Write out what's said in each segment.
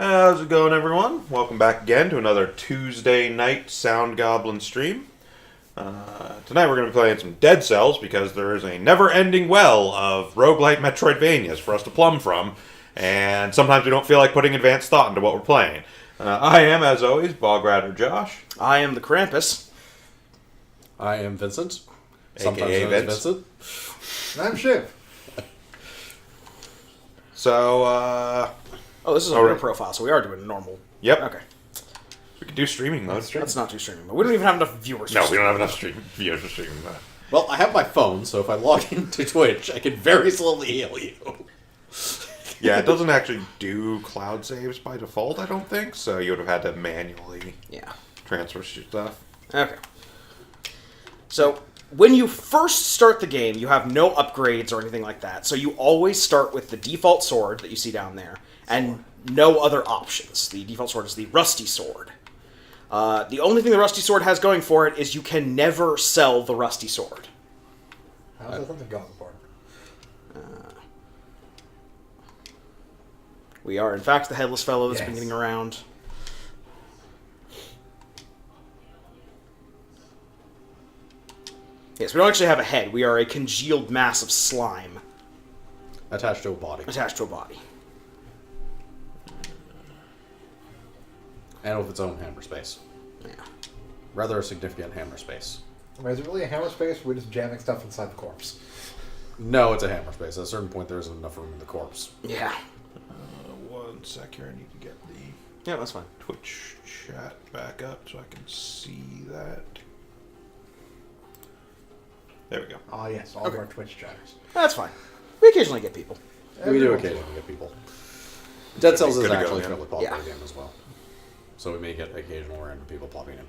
How's it going, everyone? Welcome back again to another Tuesday night Sound Goblin stream. Tonight we're going to be playing some Dead Cells because there is a never-ending well of rogue-lite Metroidvanias for us to plumb from, and sometimes we don't feel like putting advanced thought into what we're playing. I am, as always, Bogrider Josh. I am the Krampus. I am Vincent. AKA Vince. Vincent. And I'm Shiv. So, Oh, this is a real profile, so we are doing a normal. Yep. Okay. We could do streaming mode. Let's not do streaming, but we don't even have enough viewers. No, we don't have enough viewers for streaming mode. Well, I have my phone, so if I log into Twitch, I can very slowly heal you. Yeah, it doesn't actually do cloud saves by default, I don't think, so you would have had to manually transfer stuff. Okay. So, when you first start the game, you have no upgrades or anything like that, so you always start with the default sword that you see down there, and no other options. The default sword is the Rusty Sword. The only thing the Rusty Sword has going for it is you can never sell the Rusty Sword. How's that something going for? We are, in fact, the Headless Fellow that's been Yes. getting around. Yes, we don't actually have a head. We are a congealed mass of slime Attached to a body. attached to a body. And with its own hammer space. Yeah. Rather a significant hammer space. I mean, is it really a hammer space, or are we just jamming stuff inside the corpse? No, it's a hammer space. At a certain point, there isn't enough room in the corpse. Yeah. One sec here, I need to get the Yeah, that's fine. Twitch chat back up so I can see that. There we go. Ah, yes, all of our Twitch chatters. That's fine. We occasionally get people. We do occasionally get people. Dead Cells is good to go, actually a yeah. fairly popular Yeah. game as well. So we may get occasional random people popping in.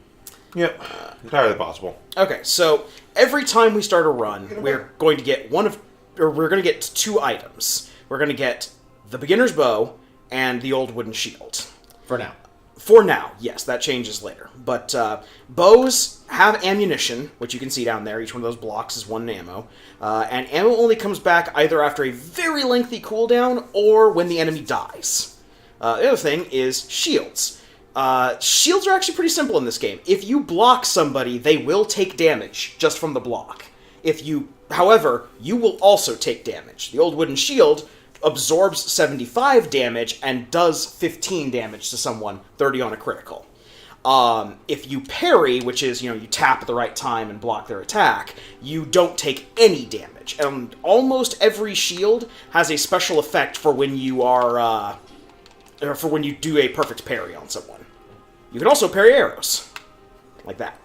Yep, entirely possible. Okay, so every time we start a run, we're going to get we're going to get two items. We're going to get the beginner's bow and the old wooden shield. For now. For now, yes, that changes later. But bows have ammunition, which you can see down there. Each one of those blocks is one ammo. And ammo only comes back either after a very lengthy cooldown or when the enemy dies. The other thing is shields. Shields are actually pretty simple in this game. If you block somebody, they will take damage just from the block. However, you will also take damage. The old wooden shield absorbs 75 damage and does 15 damage to someone, 30 on a critical. If you parry, which is, you tap at the right time and block their attack, you don't take any damage. And almost every shield has a special effect for when you are, or for when you do a perfect parry on someone. You can also parry arrows. Like that.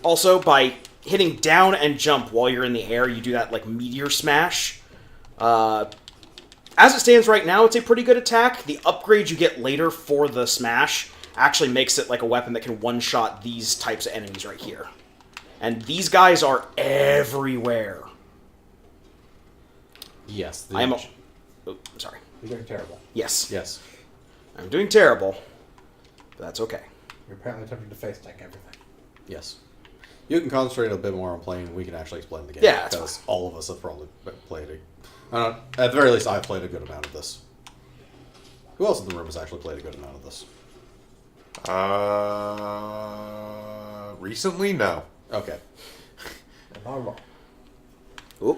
Also, by hitting down and jump while you're in the air, you do that, like, meteor smash. As it stands right now, it's a pretty good attack. The upgrade you get later for the smash actually makes it like a weapon that can one-shot these types of enemies right here. And these guys are everywhere. Yes. I am... Oh, sorry. You're doing terrible. Yes. Yes. I'm doing terrible, but that's okay. You're apparently attempting to face tank everything. Yes. You can concentrate a bit more on playing, and we can actually explain the game. Yeah, that's because all of us have probably played it. At the very least, I've played a good amount of this. Who else in the room has actually played a good amount of this? Recently, no. Okay. And not wrong. Oop.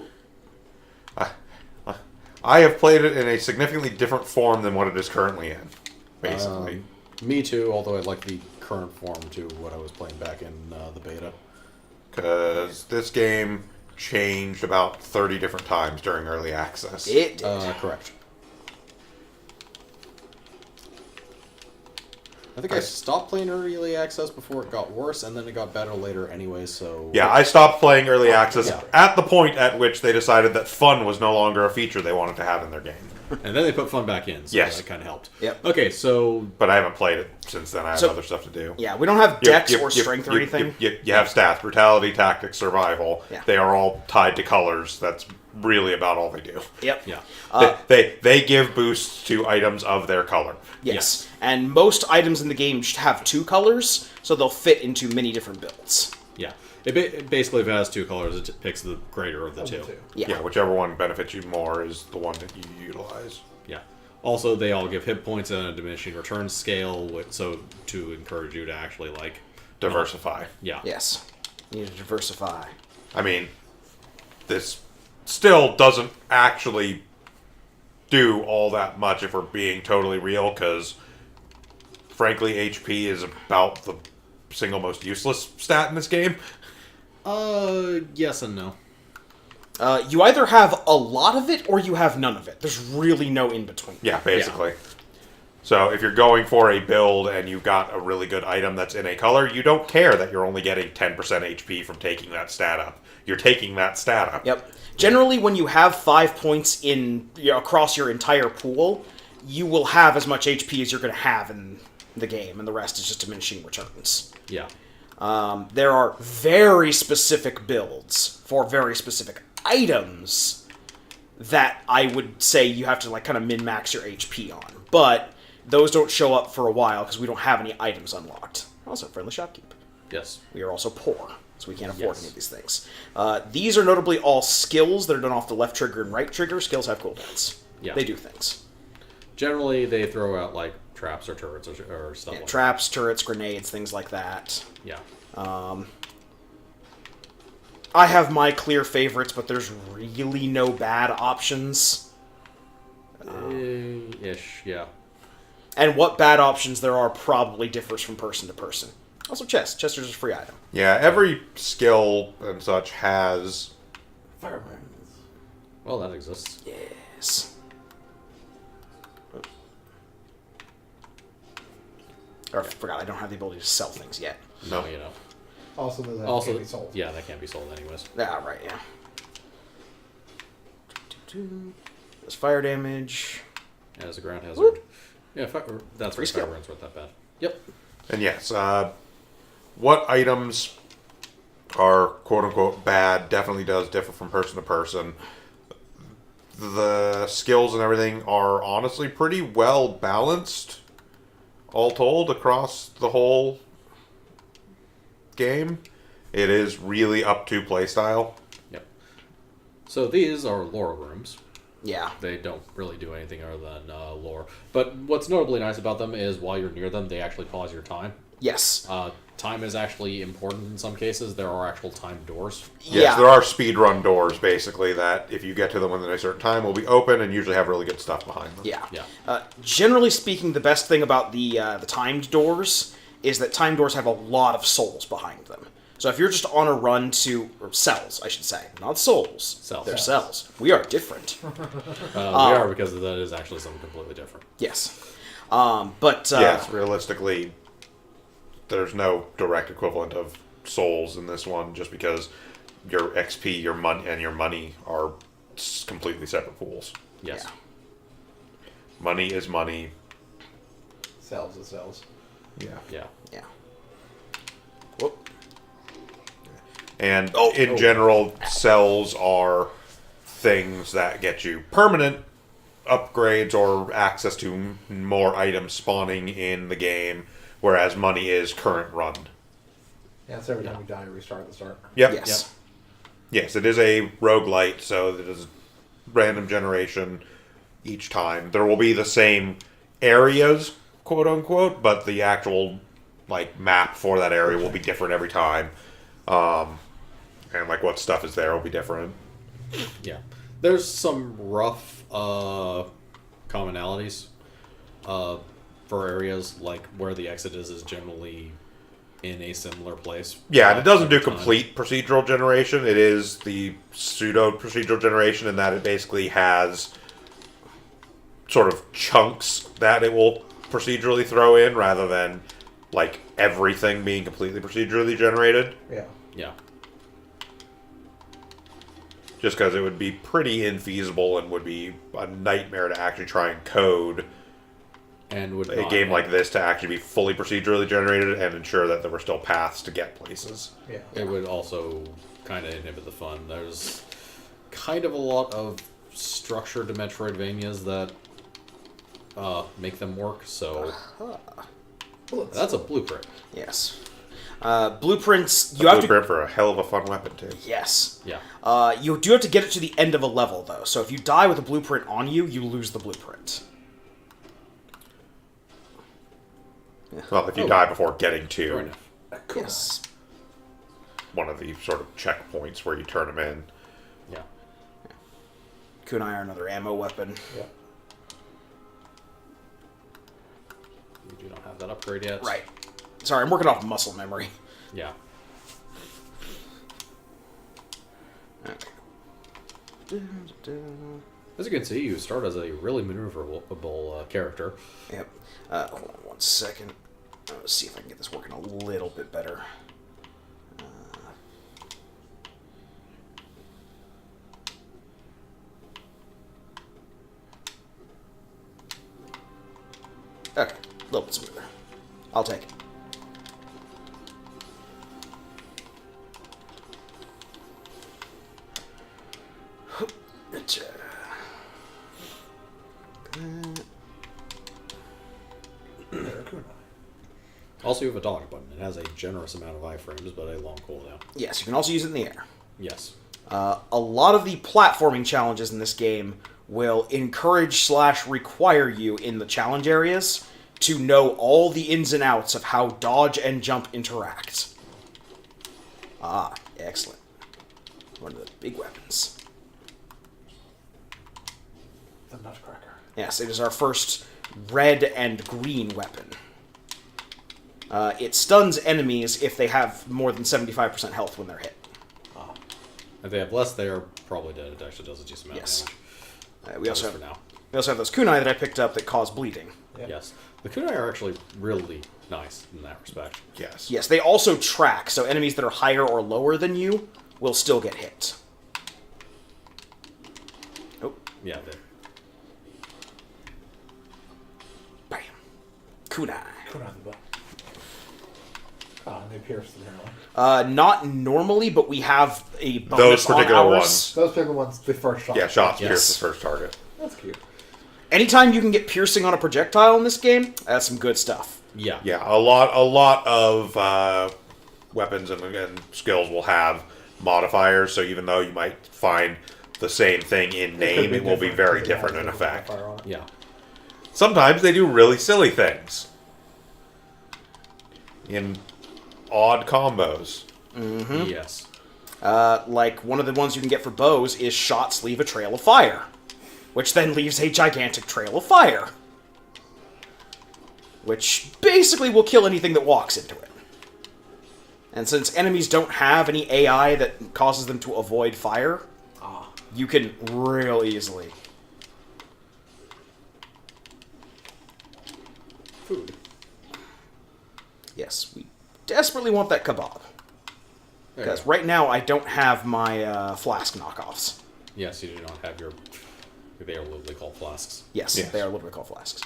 I have played it in a significantly different form than what it is currently in, basically. Me too, although I like the current form to what I was playing back in the beta. Because this game changed about 30 different times during early access. It did. Correct. I think I stopped playing early access before it got worse, and then it got better later anyway, so... Yeah, I stopped playing early access yeah. at the point at which they decided that fun was no longer a feature they wanted to have in their game. And then they put fun back in, so Yes. that kind of helped. Yep. Okay, so... But I haven't played it since then. I have other stuff to do. Yeah, we don't have dex or strength or anything. You have stats, brutality, tactics, survival. Yeah. They are all tied to colors. That's really about all they do. Yep. Yeah. They give boosts to items of their color. Yes. And most items in the game have two colors, so they'll fit into many different builds. Yeah. Basically, if it has two colors, it picks the greater of the two. Yeah. Whichever one benefits you more is the one that you utilize. Yeah. Also, they all give hit points and a diminishing return scale, so to encourage you to actually Diversify. Yeah. Yes. You need to diversify. I mean, this still doesn't actually do all that much if we're being totally real, because frankly, HP is about the single most useless stat in this game. Yes and no. You either have a lot of it or you have none of it. There's really no in between. Yeah, basically. So if you're going for a build and you've got a really good item that's in a color, you don't care that you're only getting 10% HP from taking that stat up. You're taking that stat up. Yep. Generally, when you have 5 points across your entire pool, you will have as much HP as you're going to have in the game, and the rest is just diminishing returns. Yeah. There are very specific builds for very specific items that I would say you have to kind of min-max your HP on. But those don't show up for a while because we don't have any items unlocked. Also, friendly shopkeep. Yes. We are also poor, so we can't afford Yes. any of these things. These are notably all skills that are done off the left trigger and right trigger. Skills have cooldowns. Yeah. They do things. Generally, they throw out traps or turrets or stuff like Traps, turrets, grenades, things like that. that. Yeah. I have my clear favorites, but there's really no bad options. Ish, yeah. And what bad options there are probably differs from person to person. Also, chest. Chester's a free item. Yeah, every skill and such has... Fireman. Well, that exists. Yes. Or I forgot, I don't have the ability to sell things yet. No, you know. Also, that Also, can't be sold. yeah, that can't be sold anyways. Ah, right, yeah. There's fire damage. As a ground hazard. Whoop. Yeah, that's Free why skill. fire burns weren't that bad. Yep. And yes, what items are quote-unquote bad definitely does differ from person to person. The skills and everything are honestly pretty well balanced, all told, across the whole game. It is really up to playstyle. Yep. So these are lore rooms. Yeah. They don't really do anything other than lore. But what's notably nice about them is while you're near them, they actually pause your time. Yes. Time is actually important in some cases. There are actual time doors. Yes, there are speedrun doors, basically, that if you get to them within a certain time will be open and usually have really good stuff behind them. Yeah. Yeah. Generally speaking, the best thing about the timed doors is that timed doors have a lot of souls behind them. So if you're just on a run to... Or cells, I should say. Not souls. Cells. They're cells. We are different. We are, because that is actually something completely different. Yes. But... Yes, realistically, there's no direct equivalent of souls in this one, just because your XP, your money are completely separate pools. Yes. Yeah. Money is money. Sells is sells. Yeah. Yeah. Yeah. Whoop. And in general, cells are things that get you permanent upgrades or access to more items spawning in the game, whereas money is current run. Yeah, so every time you die, you restart at the start. Yep. Yes. Yes, it is a roguelite, so it is random generation each time. There will be the same areas, quote unquote, but the actual map for that area will be different every time. And what stuff is there will be different. Yeah. There's some rough commonalities for areas like where the exit is generally in a similar place. Yeah, and it doesn't do every time. complete procedural generation. It is the pseudo procedural generation in that it basically has sort of chunks that it will procedurally throw in rather than everything being completely procedurally generated. Yeah. Yeah. Just because it would be pretty infeasible and would be a nightmare to actually try and code And would a not game have- like this to actually be fully procedurally generated and ensure that there were still paths to get places. Yeah. It would also kind of inhibit the fun. There's kind of a lot of structure to Metroidvanias that make them work, so... That's a blueprint. Yes. Blueprints, you have Blueprint for a hell of a fun weapon, too. Yes. Yeah. You do have to get it to the end of a level, though. So if you die with a blueprint on you, you lose the blueprint. Well, if you die before getting Fair to enough. Yes. one of the sort of checkpoints where you turn them in. Yeah. Kunai are another ammo weapon. Yeah. You do not have that upgrade yet. Right. Sorry, I'm working off muscle memory. Yeah. Okay. As you can see, you start as a really maneuverable character. Yep. Hold on 1 second. Let's see if I can get this working a little bit better. Okay, a little bit smoother. I'll take it. Also, you have a dodge button. It has a generous amount of iframes, but a long cooldown. Yes, you can also use it in the air. Yes. A lot of the platforming challenges in this game will encourage / require you in the challenge areas to know all the ins and outs of how dodge and jump interact. Ah, excellent. One of the big weapons. The Nutcracker. Yes, it is our first red and green weapon. It stuns enemies if they have more than 75% health when they're hit. If they have less, they are probably dead. It actually does a decent amount Yes. of damage. We also For have now. we also have those kunai that I picked up that cause bleeding. Yep. Yes. The kunai are actually really nice in that respect. Yes. Yes, they also track, so enemies that are higher or lower than you will still get hit. Oh, Yeah, they bam. Kunai. Put on the butt. Oh, and they pierce the narrow. Not normally, but we have a bonus Those particular on ours. ones. Those bigger ones, the first shot. Yeah, shots Yes. pierce the first target. That's cute. Anytime you can get piercing on a projectile in this game, that's some good stuff. Yeah. Yeah, a lot of weapons and skills will have modifiers, so even though you might find the same thing in name, it will be very different in effect. Yeah. Sometimes they do really silly things in odd combos. Yes. Like, one of the ones you can get for bows is shots leave a trail of fire, which then leaves a gigantic trail of fire, which basically will kill anything that walks into it. And since enemies don't have any AI that causes them to avoid fire, you can real easily. Food. Yes, we desperately want that kebab. There you Because go. right now I don't have my flask knockoffs. Yes, you do not have your... They are literally called flasks. Yes, Yes. they are literally called flasks.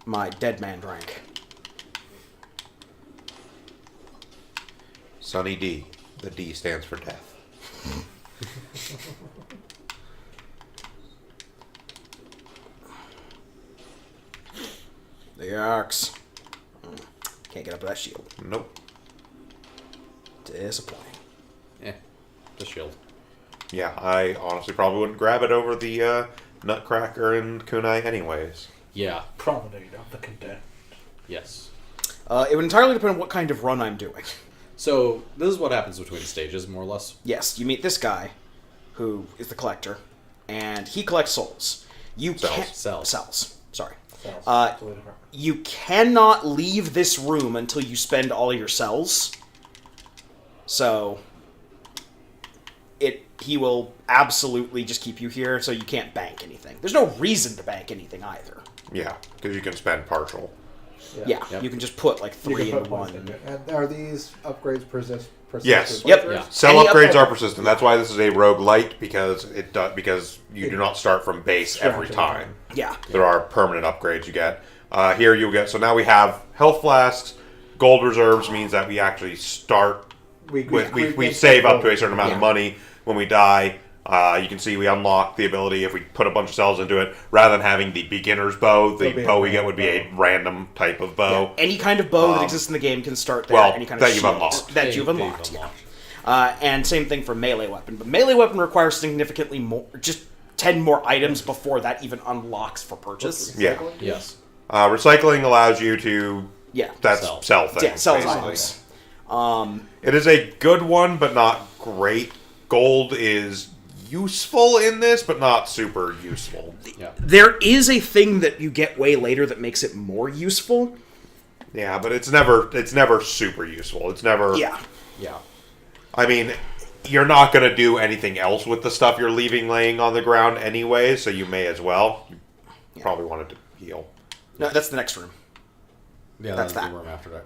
My dead man drank. Sunny D. The D stands for death. The axe. Can't get up to that shield. Nope. Disappointing. Just shield. Yeah, I honestly probably wouldn't grab it over the Nutcracker and Kunai anyways. Yeah. Promenade of the Condemned. Yes. It would entirely depend on what kind of run I'm doing. So, this is what happens between stages, more or less. Yes, you meet this guy, who is the collector, and he collects souls. You can't... Cells. Sorry. Cells. Totally different. You cannot leave this room until you spend all your cells. So... he will absolutely just keep you here, so you can't bank anything. There's no reason to bank anything either. Yeah, because you can spend partial. Yeah, Yep. you can just put like You 3 can into put one. points into it. And are these upgrades persist? Yes. Yep. Yeah. Cell Any upgrades upgrade- are persistent. That's why this is a rogue-lite, because because you do not start from base every time. Yeah. There are permanent upgrades you get. Here you'll get... So now we have health flasks. Gold reserves means that we actually start... We save up to a certain amount of Yeah. money when we die. You can see we unlock the ability if we put a bunch of cells into it, rather than having the beginner's bow, the bow we get would be a random type of bow. Any kind of bow that exists in the game can start there. Well, any kind that of you've shield unlocked. that you've unlocked. And same thing for melee weapon. But melee weapon requires significantly more, just 10 more items before that even unlocks for purchase. Yeah. Yes. Recycling allows you to... Yeah. That's sell things. Yeah, sell basically. items. It is a good one, but not great. Gold is useful in this, but not super useful. Yeah. There is a thing that you get way later that makes it more useful. Yeah, but it's never super useful. It's never... Yeah. Yeah. I mean, you're not going to do anything else with the stuff you're leaving laying on the ground anyway, so you may as well. You probably wanted to heal. No, that's the next room. Yeah, That's that's that. the room after that.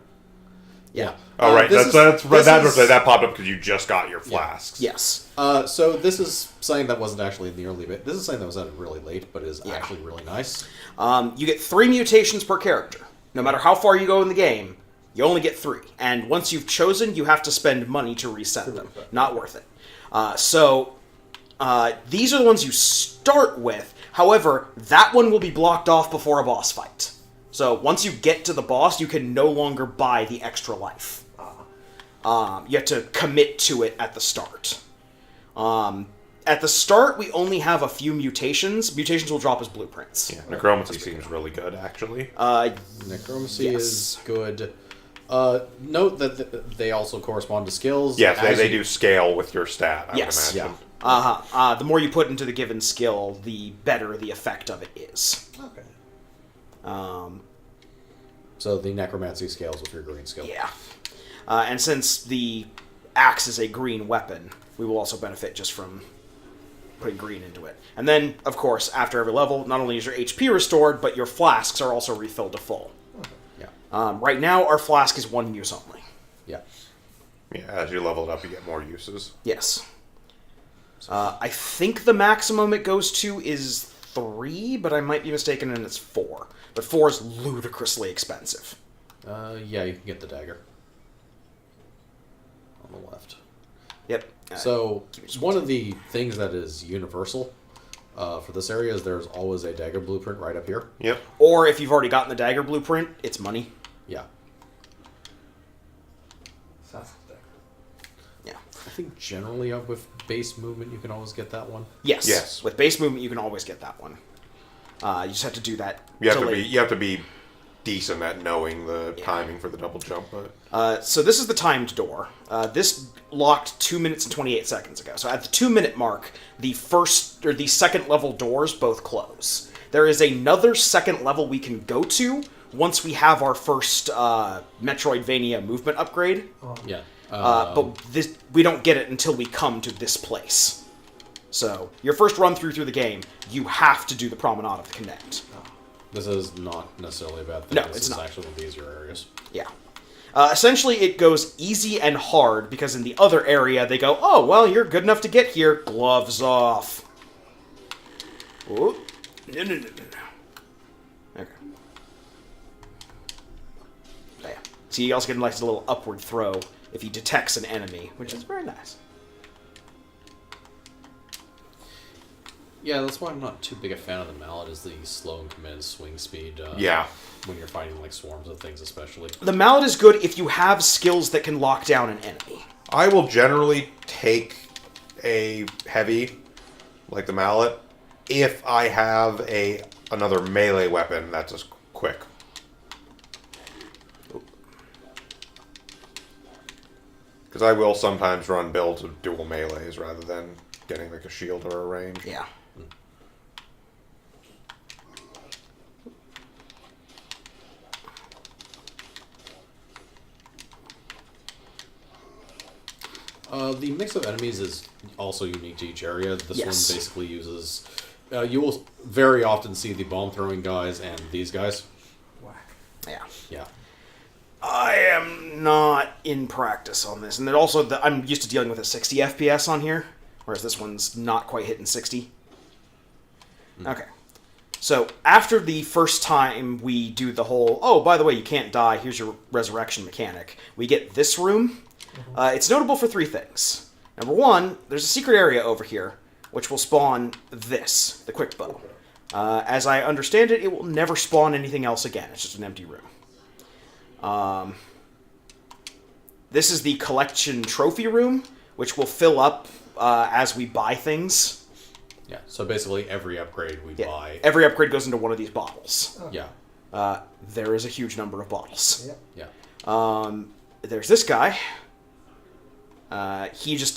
Yeah. Oh, right. this That's is- right. this is- That popped up because you just got your flasks. Yes. So this is something that wasn't actually in the early bit. This is something that was added really late, but is actually really nice. You get 3 mutations per character. No matter how far you go in the game, you only get 3. And once you've chosen, you have to spend money to reset them. Not worth it. These are the ones you start with. However, that one will be blocked off before a boss fight. So once you get to the boss, you can no longer buy the extra life. You have to commit to it at the start. At the start, we only have a few mutations. Mutations will drop as blueprints. Yeah, necromancy seems really good, actually. Necromancy Yes. is good. Note that they also correspond to skills. Yes, As they you- do scale with your stat, I Yes. would imagine. The more you put into the given skill, the better the effect of it is. Okay. So the necromancy scales with your green skill. Yeah. And since the axe is a green weapon, we will also benefit just from putting green into it. And then, of course, after every level, not only is your HP restored, but your flasks are also refilled to full. Yeah. Right now, our flask is 1 use only. Yeah. Yeah, as you level it up, you get more uses. Yes. I think the maximum it goes to is 3, but I might be mistaken and it's 4. But 4 is ludicrously expensive. Yeah, you can get the dagger. On the left. Yep. So, one of the things that is universal for this area is there's always a dagger blueprint right up here. Yep. Or if you've already gotten the dagger blueprint, it's money. Yeah. Sounds good. Yeah. I think generally with base movement you can always get that one. Yes. Yes. With base movement, you can always get that one. You just have to do that. You have delay. to be decent at knowing the timing for the double jump, but So this is the timed door. This locked 2 minutes and 28 seconds ago. So at the 2-minute mark, the first or the second level doors both close. There is another second level we can go to once we have our first Metroidvania movement upgrade. Yeah. But we don't get it until we come to this place. So your first run through the game, you have to do the Promenade of the Connect. This is not necessarily a bad thing. No, this it's is not. actually one of the easier areas. Yeah. Essentially, it goes easy and hard, because in the other area, they go, oh, well, you're good enough to get here. Gloves off. Oh. No. Okay. Yeah. See, you also get like a little upward throw if he detects an enemy, which is very nice. Yeah, that's why I'm not too big a fan of the mallet, is the slow and command swing speed. yeah. When you're fighting like swarms of things, especially. The mallet is good if you have skills that can lock down an enemy. I will generally take a heavy, like the mallet, if I have another melee weapon that's as quick. Because I will sometimes run builds of dual melees rather than getting like a shield or a range. Yeah. The mix of enemies is also unique to each area. This Yes. one basically uses... you will very often see the bomb-throwing guys and these guys. Whack. Yeah. Yeah. I am not in practice on this, and then also I'm used to dealing with a 60 FPS on here, whereas this one's not quite hitting 60. Okay, so after the first time we do the whole, oh, by the way, you can't die, here's your resurrection mechanic, we get this room. It's notable for 3 things. Number 1, there's a secret area over here which will spawn this, the quick bow. As I understand it, it will never spawn anything else again. It's just an empty room. This is the collection trophy room, which will fill up as we buy things. Yeah, so basically every upgrade we buy... Every upgrade goes into one of these bottles. Oh. Yeah. There is a huge number of bottles. Yep. Yeah. There's this guy. He just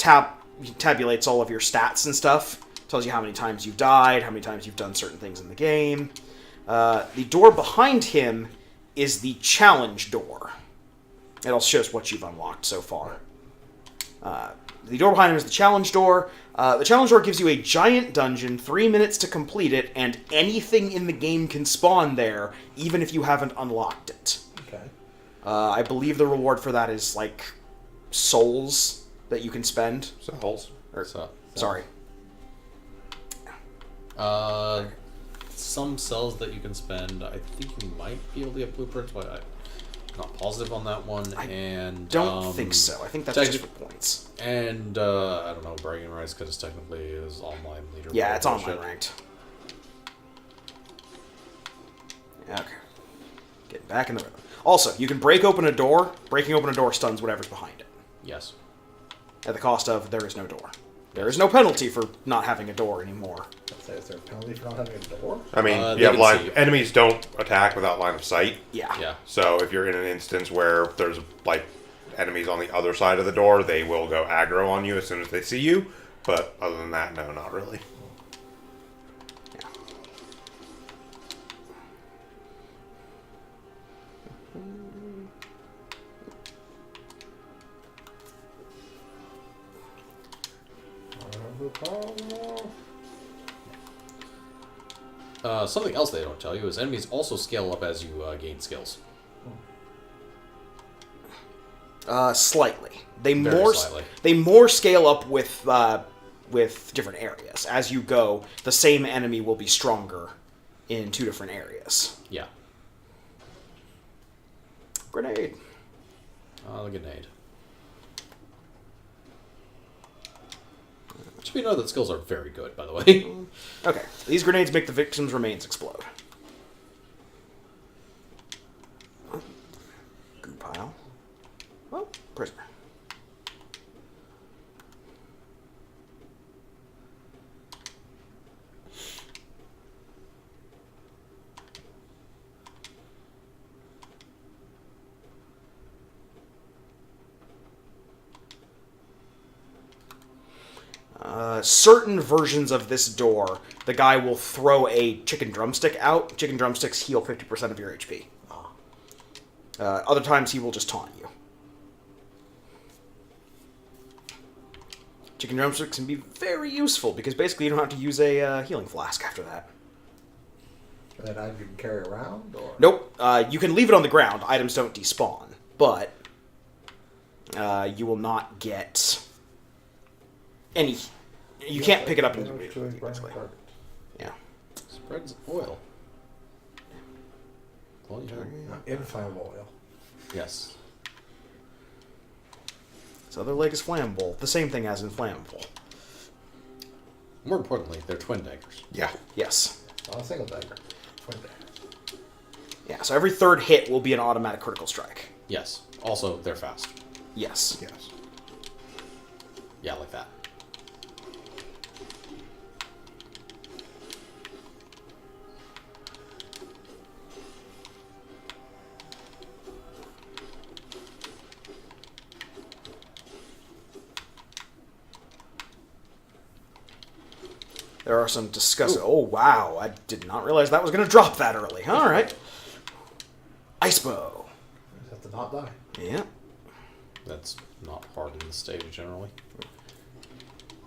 tabulates all of your stats and stuff. Tells you how many times you've died, how many times you've done certain things in the game. The door behind him is the challenge door. It also shows what you've unlocked so far. The door behind him is the challenge door. The challenge door gives you a giant dungeon, 3 minutes to complete it, and anything in the game can spawn there, even if you haven't unlocked it. Okay. I believe the reward for that is, like, souls that you can spend. Cells. Sorry. Some cells that you can spend. I think you might be able to get blueprints, but I'm not positive on that one. Don't think so. I think that's just for points. And I don't know, bragging rights, because it's technically is online leader. Yeah, it's online ranked. Okay. Getting back in the rhythm. Also, you can break open a door. Breaking open a door stuns whatever's behind it. Yes. At the cost of, there is no door. There is no penalty for not having a door anymore. Is there a penalty for not having a door? I mean, They you have can see you. enemies don't attack without line of sight. Yeah. Yeah. So if you're in an instance where there's like enemies on the other side of the door, they will go aggro on you as soon as they see you. But other than that, no, not really. Something else they don't tell you is enemies also scale up as you gain skills. Slightly. They Very more slightly. they more scale up with different areas. As you go, the same enemy will be stronger in 2 different areas. Yeah. Grenade. The grenade. Should we know that skills are very good, by the way. Okay. These grenades make the victim's remains explode. Goo pile. Oh, prisoner. Certain versions of this door, the guy will throw a chicken drumstick out. Chicken drumsticks heal 50% of your HP. Other times he will just taunt you. Chicken drumsticks can be very useful because basically you don't have to use a healing flask after that. And that item you can carry around? Or? Nope. You can leave it on the ground. Items don't despawn. But you will not get any... You can't pick it up individually, basically. Yeah. Spreads oil. Well, Inflammable oil. yes. This other leg is flammable. The same thing as inflammable. More importantly, they're twin daggers. Yeah. Yes. Not a single dagger. Twin dagger. Yeah, so every third hit will be an automatic critical strike. Yes. Also, they're fast. Yes. Yes. Yeah, like that. There are some disgusting... Oh, wow. I did not realize that was going to drop that early. All right. Ice bow. You just have to not die. Yeah. That's not hard in this stage, generally.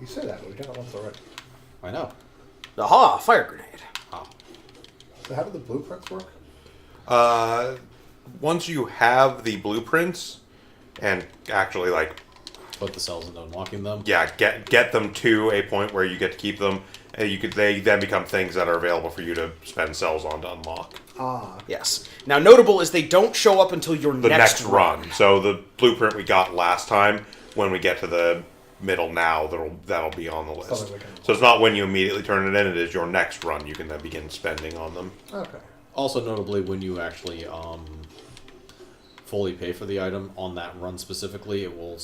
You say that, but we've done it once already. I know. Aha! Fire grenade. Ah. So how do the blueprints work? Once you have the blueprints and actually like Put the cells into unlocking them. get them to a point where you get to keep them, and they then become things that are available for you to spend cells on to unlock. Ah. Yes. Now, notable is they don't show up until your The next run. run. So the blueprint we got last time, when we get to the middle now that'll be on the list. Something we can- So it's not when you immediately turn it in; it is your next run. You can then begin spending on them. Okay. Also, notably, when you actually fully pay for the item on that run specifically, it will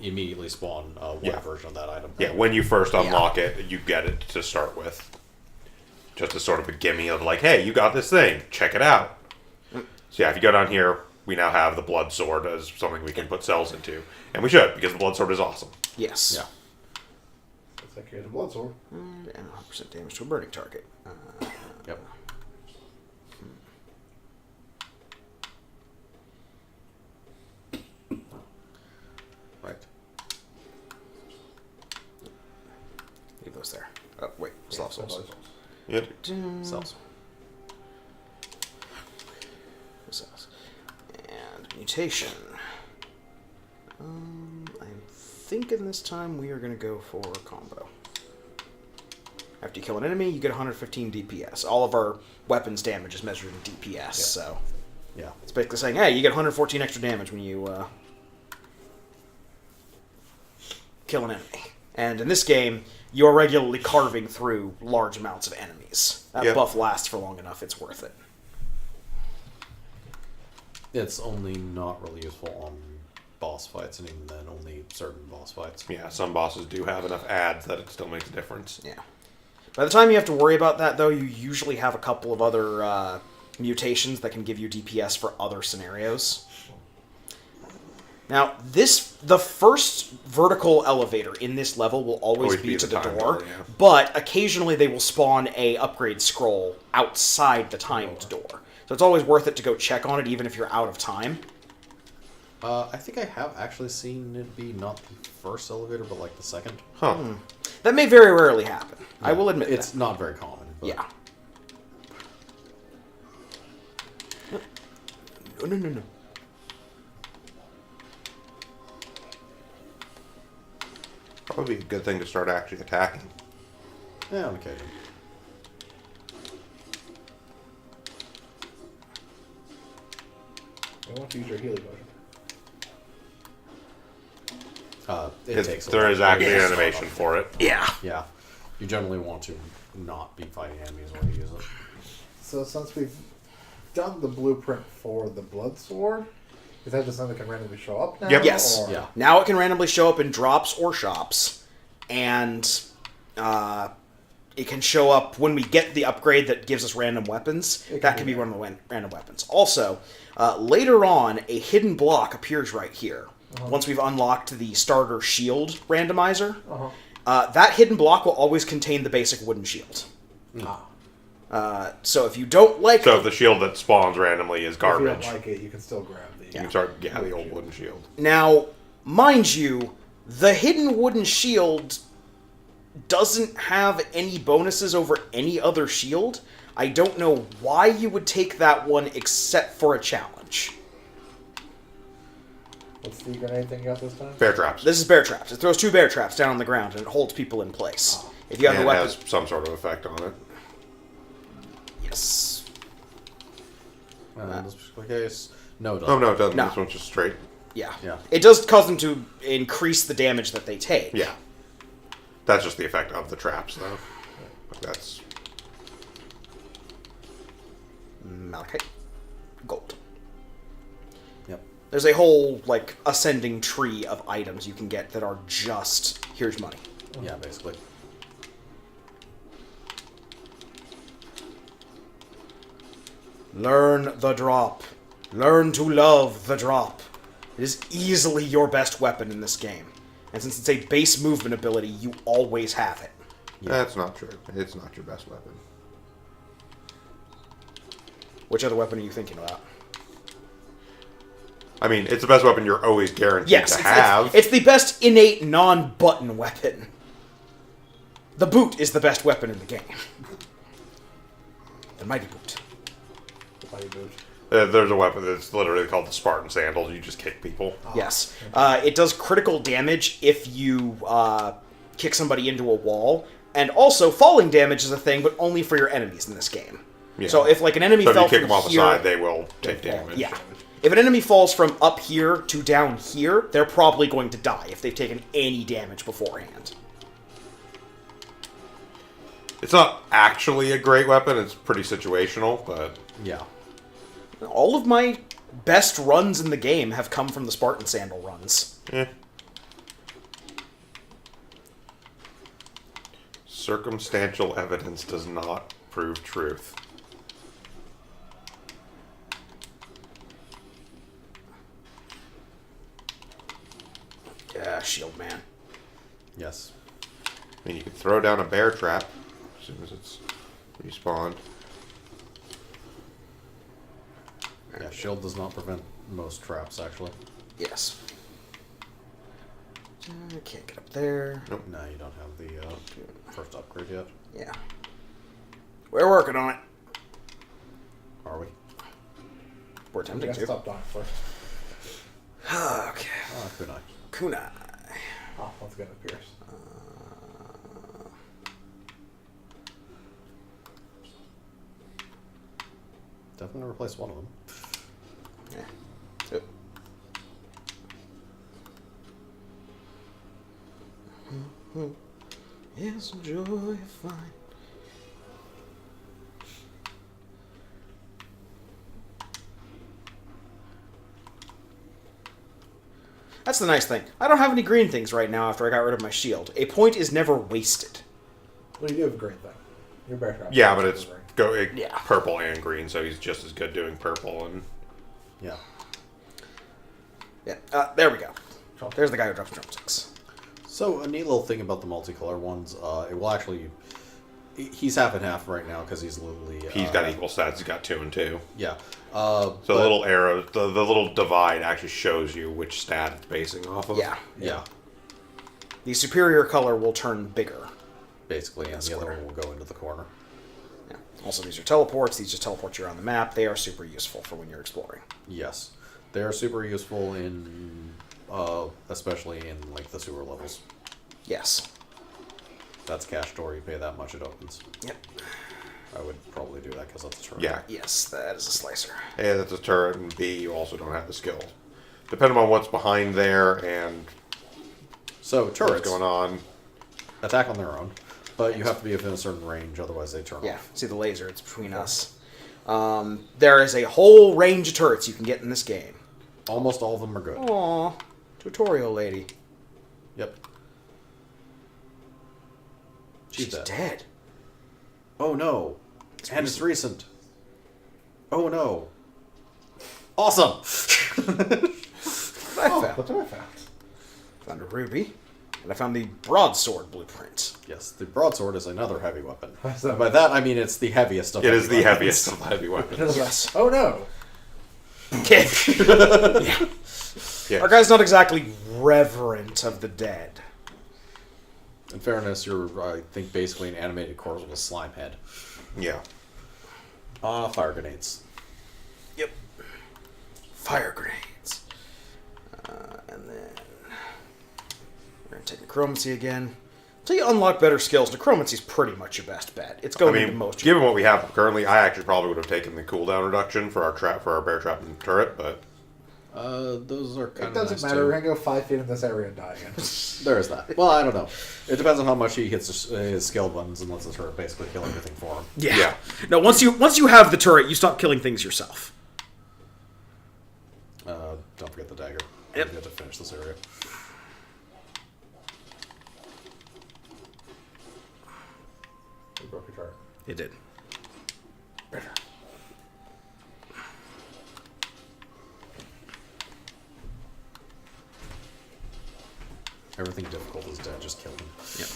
immediately spawn a white version of that item. Yeah, when you first unlock it, you get it to start with. Just as sort of a gimme of like, hey, you got this thing, check it out. So yeah, if you go down here, we now have the blood sword as something we can put cells into, and we should because the blood sword is awesome. Yes. Yeah. Looks like here's a blood sword. And 100% damage to a burning target. Yep. Right. Leave those there. Oh, wait. Sloth souls. Yep. Cells. Cells. And mutation. I'm thinking this time we are going to go for combo. After you kill an enemy, you get 115 DPS. All of our weapons damage is measured in DPS, so Yeah. it's basically saying, hey, you get 114 extra damage when you kill an enemy. And in this game, you're regularly carving through large amounts of enemies. That buff lasts for long enough, it's worth it. It's only not really useful on boss fights, and even then, only certain boss fights. Yeah, some bosses do have enough ads that it still makes a difference. Yeah. By the time you have to worry about that, though, you usually have a couple of other mutations that can give you DPS for other scenarios. Now, the first vertical elevator in this level will always be to the time door, yeah. but occasionally they will spawn a upgrade scroll outside the timed door. So it's always worth it to go check on it, even if you're out of time. I think I have actually seen it be not the first elevator, but like the second. Huh. That may very rarely happen. I will admit It's that. not very common. But Yeah. No. Probably be a good thing to start actually attacking. Yeah, on occasion. You want to use your healing motion. It takes a There while. is actually Yeah. an animation for it. Yeah. Yeah. You generally want to not be fighting enemies when you use it. So since we've done the blueprint for the blood sword, is that just something that can randomly show up now? Yep. Yes. Or- Yeah. Now it can randomly show up in drops or shops, and it can show up when we get the upgrade that gives us random weapons. That can be one of the random weapons. Also, later on, a hidden block appears right here. Once we've unlocked the starter shield randomizer, that hidden block will always contain the basic wooden shield. So if you don't like... So if the shield that spawns randomly is If you garbage, don't like it, you can still grab the... you can start the old wooden shield. Now, mind you, the hidden wooden shield doesn't have any bonuses over any other shield. I don't know why you would take that one except for a challenge. What's the grenade thing you got this time? Bear traps. This is bear traps. It throws 2 bear traps down on the ground and it holds people in place. If you have And a it weapon... has some sort of effect on it. Yes. In this particular case, no, it doesn't. Oh, no, it doesn't. No. This one's just straight. Yeah. Yeah. It does cause them to increase the damage that they take. Yeah. That's just the effect of the traps, though. That's... Malachite. Gold. Yep. There's a whole, like, ascending tree of items you can get that are just, here's money. Yeah, basically. Learn the drop. Learn to love the drop. It is easily your best weapon in this game. And since it's a base movement ability, you always have it. That's not true. It's not your best weapon. Which other weapon are you thinking about? I mean, it's the best weapon you're always guaranteed Yes, to have. it's the best innate non-button weapon. The boot is the best weapon in the game. The mighty boot. The mighty boot. There's a weapon that's literally called the Spartan Sandals. You just kick people. Yes. It does critical damage if you kick somebody into a wall. And also, falling damage is a thing, but only for your enemies in this game. Yeah. So if like an enemy So if fell you kick from them off the here, side, they will take damage. yeah. If an enemy falls from up here to down here, they're probably going to die if they've taken any damage beforehand. It's not actually a great weapon. It's pretty situational, but Yeah. All of my best runs in the game have come from the Spartan Sandal runs. Circumstantial evidence does not prove truth. Yeah, shield man. Yes. I mean, you can throw down a bear trap as soon as it's respawned. Yeah, shield does not prevent most traps, actually. Yes. I can't get up there. No, you don't have the first upgrade yet. Yeah. We're working on it. Are we? We're You attempting gotta to. stop dying first. Okay. Oh, kunai. Kunai. Oh, once again it appears. Definitely replace one of them. Yeah. So. Yes, enjoy fine. That's the nice thing. I don't have any green things right now after I got rid of my shield. A point is never wasted. Well, you do have a green thing. Your bear trap. Yeah, but it's Yeah. purple and green, so he's just as good doing purple. And Yeah. Yeah, there we go. There's the guy who drops drumsticks. So, a neat little thing about the multicolor ones, it will actually... He's half and half right now because he's literally... he's got equal stats. He's got 2 and 2. Yeah. So the little arrow, the little divide actually shows you which stat it's basing off of. Yeah. Yeah. The superior color will turn bigger. Basically, and the Square. other one will go into the corner. Yeah. Also, these are teleports. These just teleport you around the map. They are super useful for when you're exploring. Yes. They are super useful in... especially in, like, the sewer levels. Yes. That's cash door. You pay that much, it opens. Yep. I would probably do that because that's a turn. Yeah. Yes, that is a slicer. A, that's a turret, and B, you also don't have the skill. Depending on what's behind there and So, turrets what's going on. attack on their own, but you have to be within a certain range, otherwise they turn Yeah. off. See the laser? It's between us. There is a whole range of turrets you can get in this game. Almost all of them are good. Aww. Tutorial lady. Yep. She's dead. Oh no. And it's recent. Oh no. Awesome! What I found. What do I found? Found a ruby. And I found the broadsword blueprint. Yes, the broadsword is another heavy weapon. What's that? By that I mean it's the heaviest of It heavy is the weapons. heaviest of heavy weapons. Yes. Oh no! Okay. Yeah. Yeah. Our guy's not exactly reverent of the dead. In fairness, you're, I think, basically an animated corpse with a slime head. Yeah. Fire grenades. Yep. Fire grenades. And then we're gonna take necromancy again. Until you unlock better skills, necromancy's pretty much your best bet. It's I going mean, into most. given what we have currently, I actually probably would have taken the cooldown reduction for our bear trap and turret, but Those are kind It of doesn't matter. We're gonna go 5 feet in this area and die again. There is that. Well, I don't know. It depends on how much he hits his skill buttons and lets the turret basically kill everything for him. Yeah. Yeah. No, once you have the turret, you stop killing things yourself. Don't forget the dagger. Yep. You have to finish this area. We broke your chart. It did. Better. Everything difficult is dead. Just kill him. Yep.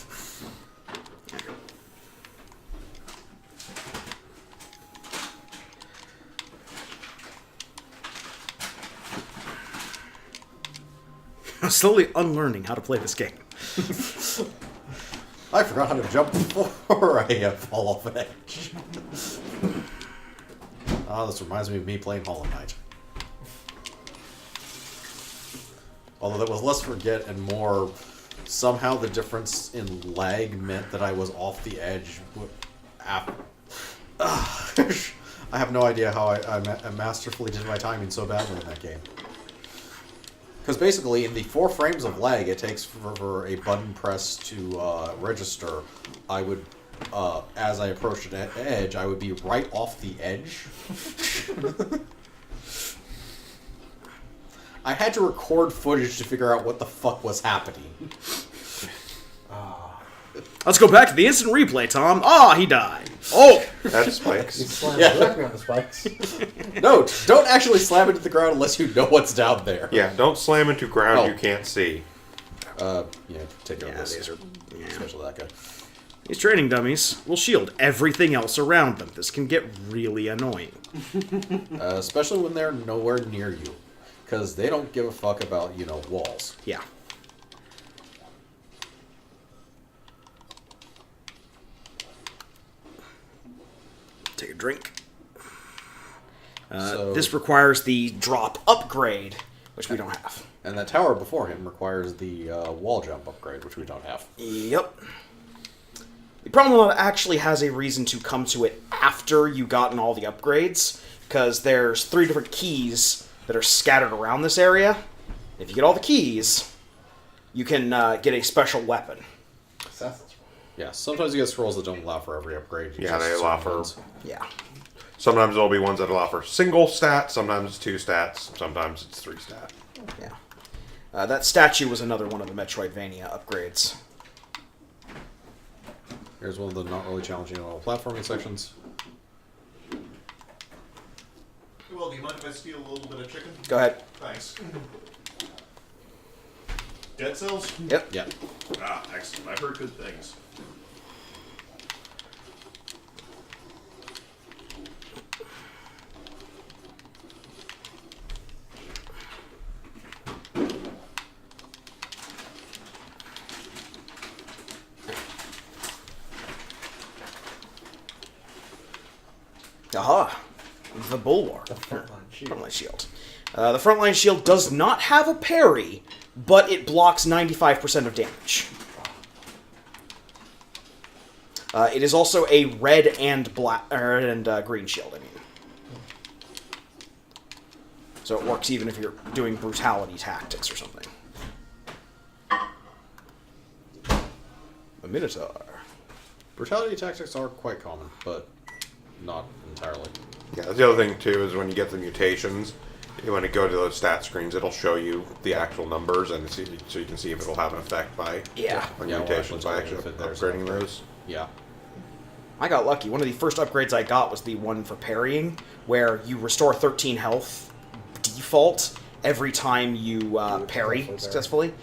I'm slowly unlearning how to play this game. I forgot how to jump before I fall off an edge. This reminds me of me playing Hollow Knight. Although that was less forget and more somehow the difference in lag meant that I was off the edge. I have no idea how I masterfully did my timing so badly in that game. Because basically, in the 4 frames of lag it takes for a button press to register, I would, as I approached an edge, I would be right off the edge. I had to record footage to figure out what the fuck was happening. Let's go back to the instant replay, Tom. Ah, he died. Oh! That's You spikes. slam Yeah. directly on the spikes. No, don't actually slam into the ground unless you know what's down there. Yeah, don't slam into ground Oh. you can't see. Yeah, take care of this. These are... Yeah. Especially that guy. These training dummies will shield everything else around them. This can get really annoying. Especially when they're nowhere near you. Because they don't give a fuck about, walls. Yeah. Take a drink. So- This requires the drop upgrade, which we don't have. And the tower before him requires the wall jump upgrade, which we don't have. Yep. The problem actually has a reason to come to it after you've gotten all the upgrades, because there's 3 different keys that are scattered around this area. If you get all the keys, you can get a special weapon. Assassin's Yeah, sometimes you get scrolls that don't allow for every upgrade. Yeah, they allow for... Yeah. Sometimes there'll be ones that allow for single stat, sometimes it's 2 stats, sometimes it's 3 stat. Yeah. That statue was another one of the Metroidvania upgrades. Here's one of the not really challenging platforming sections. Well, do you mind if I steal a little bit of chicken? Go ahead. Thanks. Dead cells? Yep. Yeah. Ah, excellent. I've heard good things. Aha. The Bulwark. frontline shield. Frontline shield. The frontline shield does not have a parry, but it blocks 95% of damage. It is also a red and black and green shield. I mean, so it works even if you're doing brutality tactics or something. A Minotaur. Brutality tactics are quite common, but not entirely. Yeah, the other thing too is when you get the mutations, when you go to those stat screens, it'll show you the actual numbers, and so you can see if it'll have an effect by Yeah. on Yeah, mutations well, by actually actually if there's an upgrading upgrade. those. Yeah. I got lucky. One of the first upgrades I got was the one for parrying, where you restore 13 health default every time you parry successfully.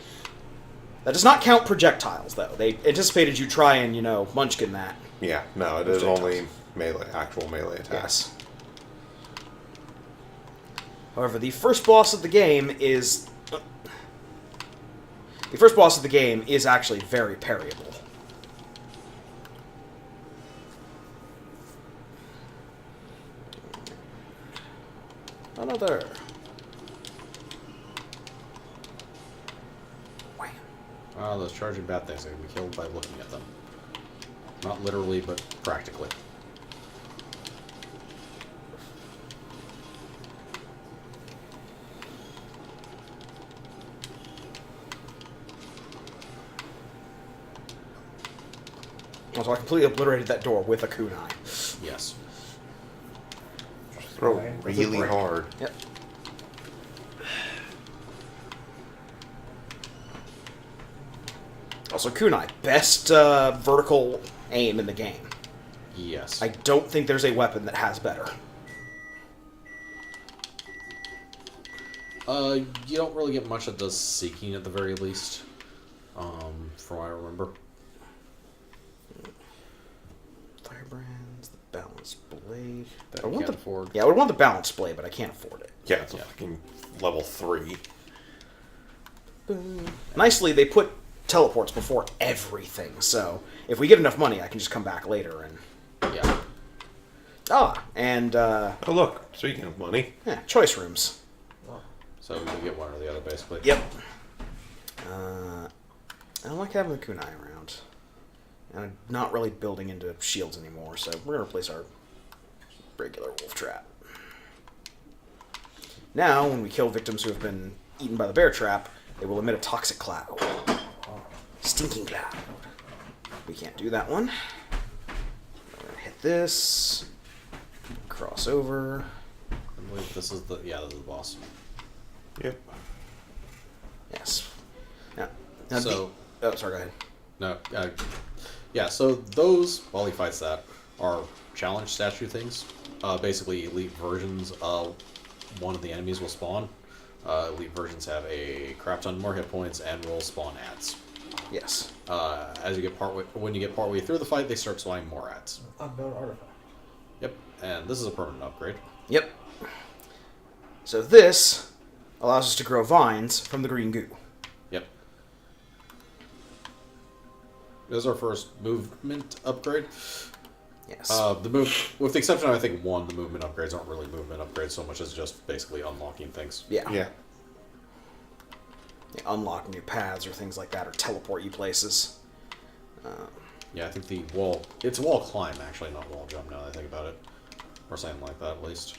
That does not count projectiles, though. They anticipated you try and, munchkin that. Yeah, no, it is only melee, actual melee attacks. Yes. However, the first boss of the game is... the first boss of the game is actually very parryable. Another. Wham. Ah, those charging bad things are going to be killed by looking at them. Not literally, but practically. So I completely obliterated that door with a kunai. Yes. Throw Right. really hard. Yep. Also, kunai, best vertical aim in the game. Yes. I don't think there's a weapon that has better. You don't really get much that does seeking at the very least. From what I remember. Firebrands, the balanced blade. That I you want can't the afford. Yeah, I would want the balanced blade, but I can't afford it. Yeah, it's a fucking level 3. Nicely, they put teleports before everything, so if we get enough money, I can just come back later and... Yeah. And, Oh look, speaking of money, yeah, choice rooms. So you get one or the other, basically. Yep. I don't like having the kunai around. And I'm not really building into shields anymore, so we're going to replace our regular wolf trap. Now, when we kill victims who have been eaten by the bear trap, they will emit a toxic cloud. Stinking cloud. We can't do that one. We're gonna hit this. Cross over. I believe this is the boss. Yep. Yes. Now So- oh, sorry, go ahead. No, yeah. So those, while he fights that, are challenge statue things. Basically, elite versions of one of the enemies will spawn. Elite versions have a crap ton more hit points and will spawn ads. Yes. As you get when you get partway through the fight, they start spawning more ads. Unknown artifact. Yep, and this is a permanent upgrade. Yep. So this allows us to grow vines from the green goo. Yep. This is our first movement upgrade. Yes. With the exception of, I think, one, the movement upgrades aren't really movement upgrades so much as just basically unlocking things. yeah. Yeah. They unlock new paths or things like that, or teleport you places. Yeah, I think it's a wall climb, actually, not wall jump, now that I think about it. Or something like that, at least.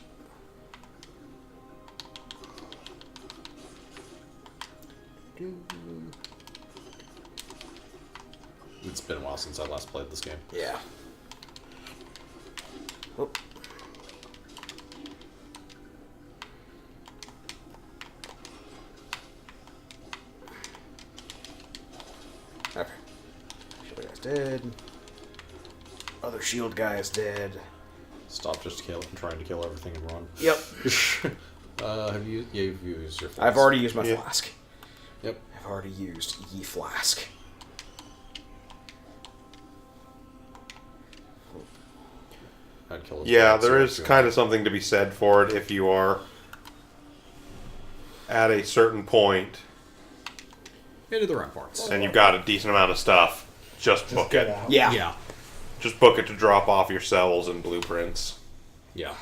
It's been a while since I last played this game. Yeah. Oh. Okay. Shield guy's dead. Other shield guy is dead. Stop just trying to kill everything and run. Yep. You've used your flask. I've already used my Yeah. flask. Yep. I've already used ye flask. I'd kill his Yeah, dad, so there I'd is do kind it. of something to be said for it if you are at a certain point Into the ramparts. and you've got a decent amount of stuff. Just book Get it. out. Yeah. Yeah. Just book it to drop off your cells and blueprints. Yeah.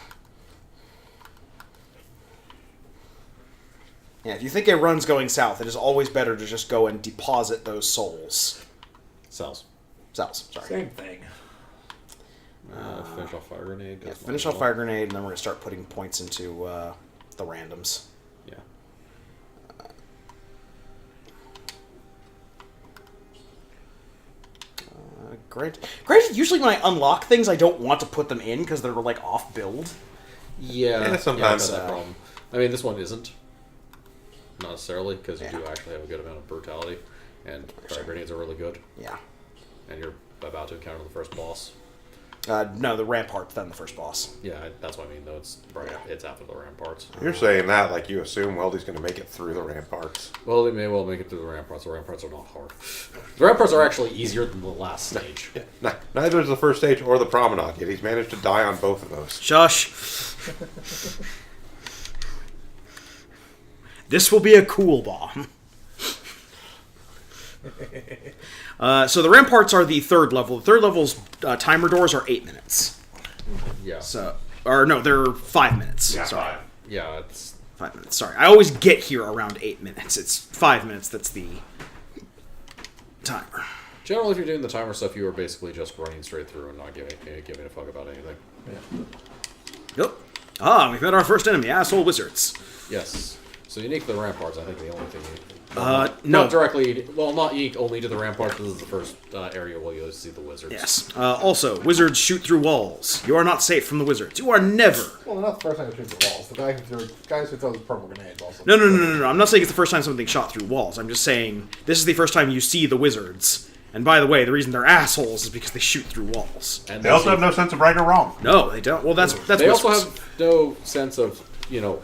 Yeah, if you think a run's going south, it is always better to just go and deposit those souls. Cells. Cells, sorry. Same thing. Finish off fire grenade. Yeah, goes finish one off as well. fire grenade, and then we're going to start putting points into the randoms. Yeah. Granted, usually when I unlock things, I don't want to put them in because they're like off build. Yeah, sometimes. I've had that problem. I mean, this one isn't. Not necessarily, because you Yeah. do actually have a good amount of brutality. And fire grenades are really good. Yeah. And you're about to encounter the first boss. No, the ramparts, then the first boss. Yeah, that's what I mean, though. It's right, it's after the ramparts. You're saying that like you assume Weldy's going to make it through the ramparts. Well, they may well make it through the ramparts. The ramparts are not hard. The ramparts are actually easier than the last stage. Neither is the first stage or the promenade, yet he's managed to die on both of those. Shush. This will be a cool bomb. So the ramparts are the third level. The third level's timer doors are 8 minutes. Yeah. So, or no, they're 5 minutes. Yeah, Sorry. fine. Yeah, it's... 5 minutes. Sorry, I always get here around 8 minutes. It's 5 minutes. That's the timer. Generally, if you're doing the timer stuff, you are basically just running straight through and not giving a fuck about anything. Yep. Ah, we've met our first enemy, asshole wizards. Yes. So unique to the ramparts, I think the only thing No. not directly, well, not unique only to the ramparts, this is the first area where you'll see the wizards. Yes. Also, wizards shoot through walls. You are not safe from the wizards. You are never. Well, not the first time to shoot the walls. The guys who throw the purple grenades also. No. I'm not saying it's the first time something shot through walls. I'm just saying this is the first time you see the wizards. And by the way, the reason they're assholes is because they shoot through walls. And They also have no sense of right or wrong. No, they don't. Well, that's They also wizards. have no sense of,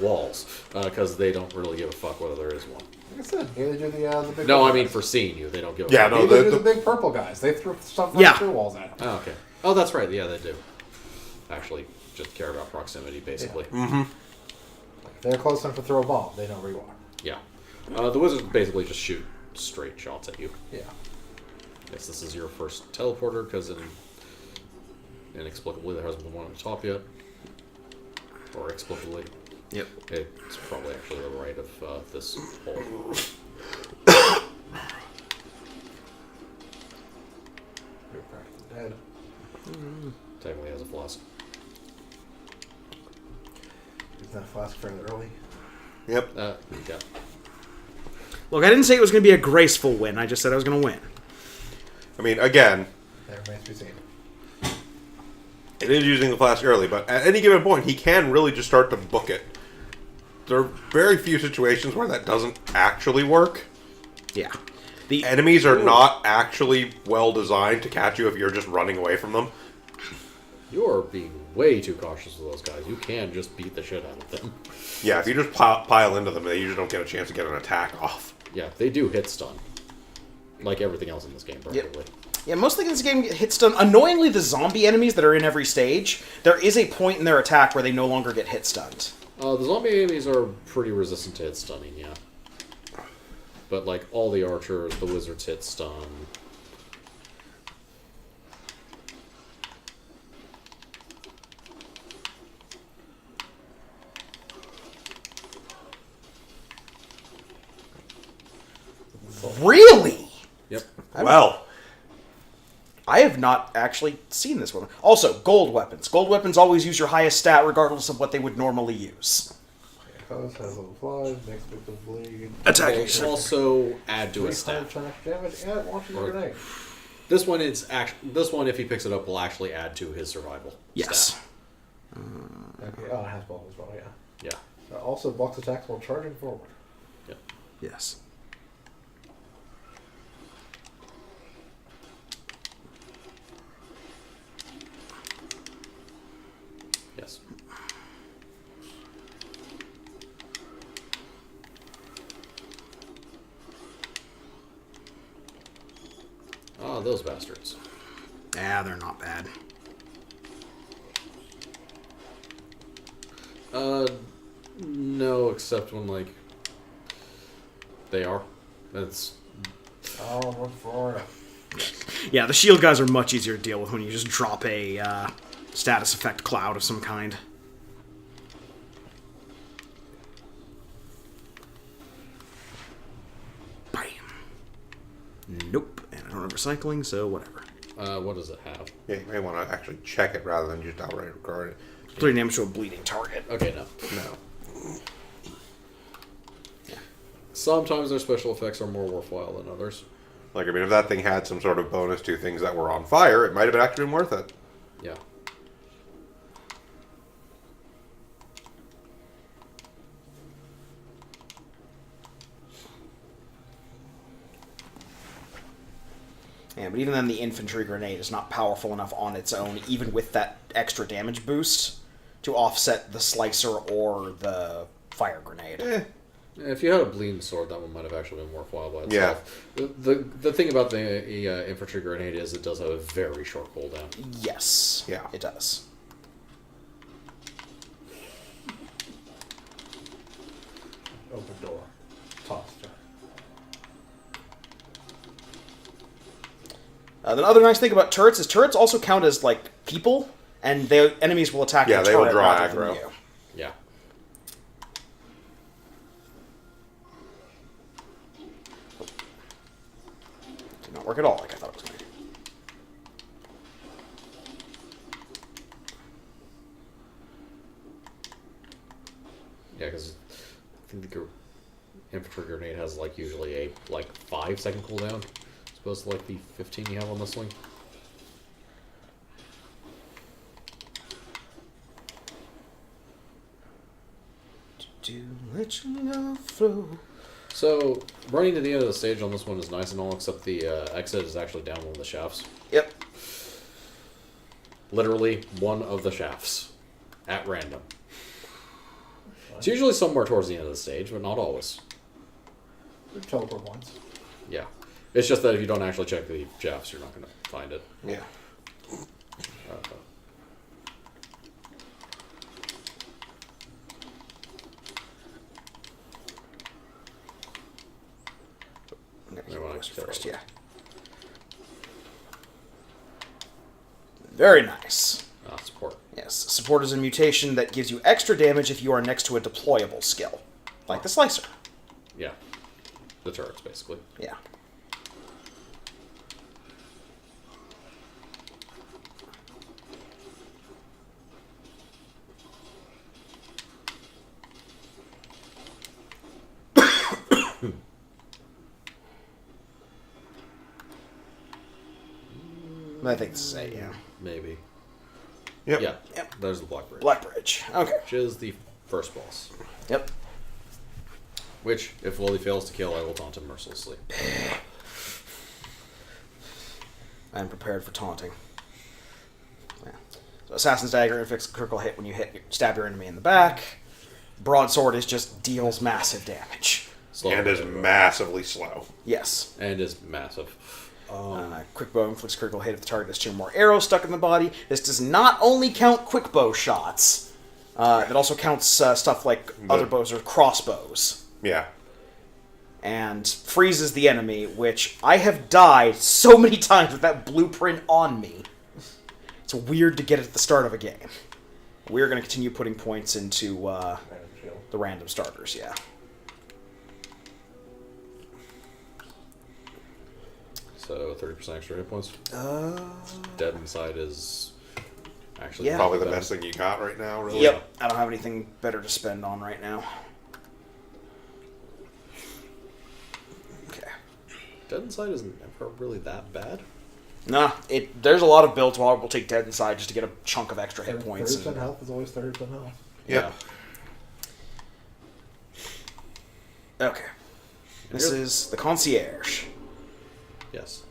walls, because they don't really give a fuck whether there is one. Like I said, here they do the big. No, purple I mean guys. for seeing you, they don't give a Yeah, fuck. no, Here they do the- the big purple guys. They throw stuff right Yeah. through walls at them. Oh, okay. Oh, that's right, yeah, they do. Actually, just care about proximity, basically. Mm-hmm. If they're close enough to throw a bomb, they know where you are. Yeah. The wizards basically just shoot straight shots at you. Yeah. Yes, this is your first teleporter, because inexplicably there hasn't been one on the top yet. Or explicably. Yep. It's probably actually the right of this hole. You're practically dead. Technically has a flask. that flask fairly early. Yep. Yeah. Look, I didn't say it was going to be a graceful win. I just said I was going to win. I mean, again, That remains to be seen. it is using the flask early, but at any given point, he can really just start to book it. There are very few situations where that doesn't actually work. Yeah. The Enemies are not actually well designed to catch you if you're just running away from them. You're being way too cautious with those guys. You can just beat the shit out of them. Yeah, if you just pile into them, they usually don't get a chance to get an attack off. Yeah, they do hit stun. Like everything else in this game, practically. Yeah, most things in this game get hit stun. Annoyingly, the zombie enemies that are in every stage, there is a point in their attack where they no longer get hit stunned. The zombie enemies are pretty resistant to hit stunning, yeah. But like all the archers, the wizards hit stun. Really? Yep. Well, I have not actually seen this one. Also, gold weapons. Gold weapons always use your highest stat regardless of what they would normally use. Cause has level 5, makes victim bleed. Attack. They also add to a 300 stat. attack damage, and it launches a grenade. This one if he picks it up, will actually add to his survival. Yes. Stat. Okay, it has bomb as well, yeah. Yeah. Also blocks attacks while charging forward. Yep. Yes. Yes. Ah, those bastards. Yeah, they're not bad. No, except when, like, they are. That's... Oh, run for it. Yeah, the shield guys are much easier to deal with when you just drop a status effect cloud of some kind. Bam. Nope. And I don't have recycling, so whatever. what does it have? yeah, you may want to actually check it rather than just outright record it. 3 damage to a bleeding target. Okay, no. No. Sometimes their special effects are more worthwhile than others. Like, I mean, if that thing had some sort of bonus to things that were on fire, it might have actually been worth it. Yeah. Yeah, but even then, the infantry grenade is not powerful enough on its own, even with that extra damage boost, to offset the slicer or the fire grenade. If you had a bleeding sword, that one might have actually been worthwhile by itself. Yeah. The thing about the infantry grenade is it does have a very short cooldown. Yes. Yeah. It does. Open door. Toss turn. The other nice thing about turrets is turrets also count as, like, people, and the enemies will attack Yeah, the they will turret draw rather than aggro. you. Yeah. Did not work at all like I thought it was going to. Yeah, because I think the infantry grenade has, like, usually a, like, 5-second cooldown, as opposed to, like, the 15 you have on this thing. To let your love flow. So, running to the end of the stage on this one is nice and all, except the exit is actually down one of the shafts. Yep. Literally one of the shafts. At random. It's usually somewhere towards the end of the stage, but not always. Teleport once. Yeah. It's just that if you don't actually check the shafts, you're not going to find it. Yeah. You wanna want to kill first, it. yeah. Very nice. Support. Yes, support is a mutation that gives you extra damage if you are next to a deployable skill, like the slicer. Yeah. The turrets, basically. Yeah. I think this is 8, yeah. Maybe. Yep. Yeah. Yep. There's the Black Bridge. Black Bridge. Okay. Which is the first boss. Yep. Which, if Willie fails to kill, I will taunt him mercilessly. I'm prepared for taunting. Yeah. So Assassin's Dagger inflicts a critical hit when you stab your enemy in the back. Broadsword just deals massive damage. Slow And is massively slow. Yes. And is massive. Quick bow inflicts critical hit if the target has 2 or more arrows stuck in the body. This does not only count quick bow shots. It also counts stuff like other bows or crossbows. Yeah. And freezes the enemy, which I have died so many times with that blueprint on me. It's weird to get it at the start of a game. We're going to continue putting points into the random starters, yeah. So 30% extra hit points. Dead inside is actually Yeah. Probably the best thing you got right now, really. Yep, I don't have anything better to spend on right now. Okay. Dead inside isn't ever really that bad. Nah, there's a lot of builds where we'll take Dead Inside just to get a chunk of extra hit points. 30% health is always 30% health. Yep. Okay. This Here- is the Concierge. Yes.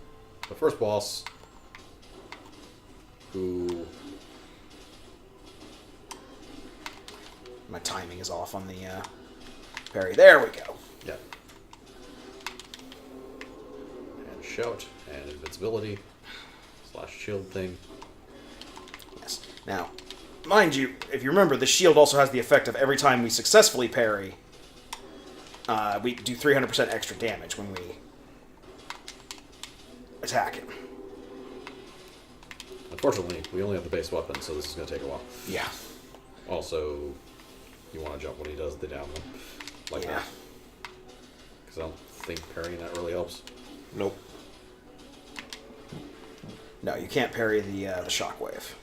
The first boss, who... My timing is off on the parry. There we go. Yeah. And shout, and invincibility, / shield thing. Yes. Now, mind you, if you remember, the shield also has the effect of every time we successfully parry, we do 300% extra damage when we attack him. Unfortunately, we only have the base weapon, so this is going to take a while. Yeah. Also, you want to jump when he does the down one. Like Yeah. that. Because I don't think parrying that really helps. Nope. No, you can't parry the shockwave.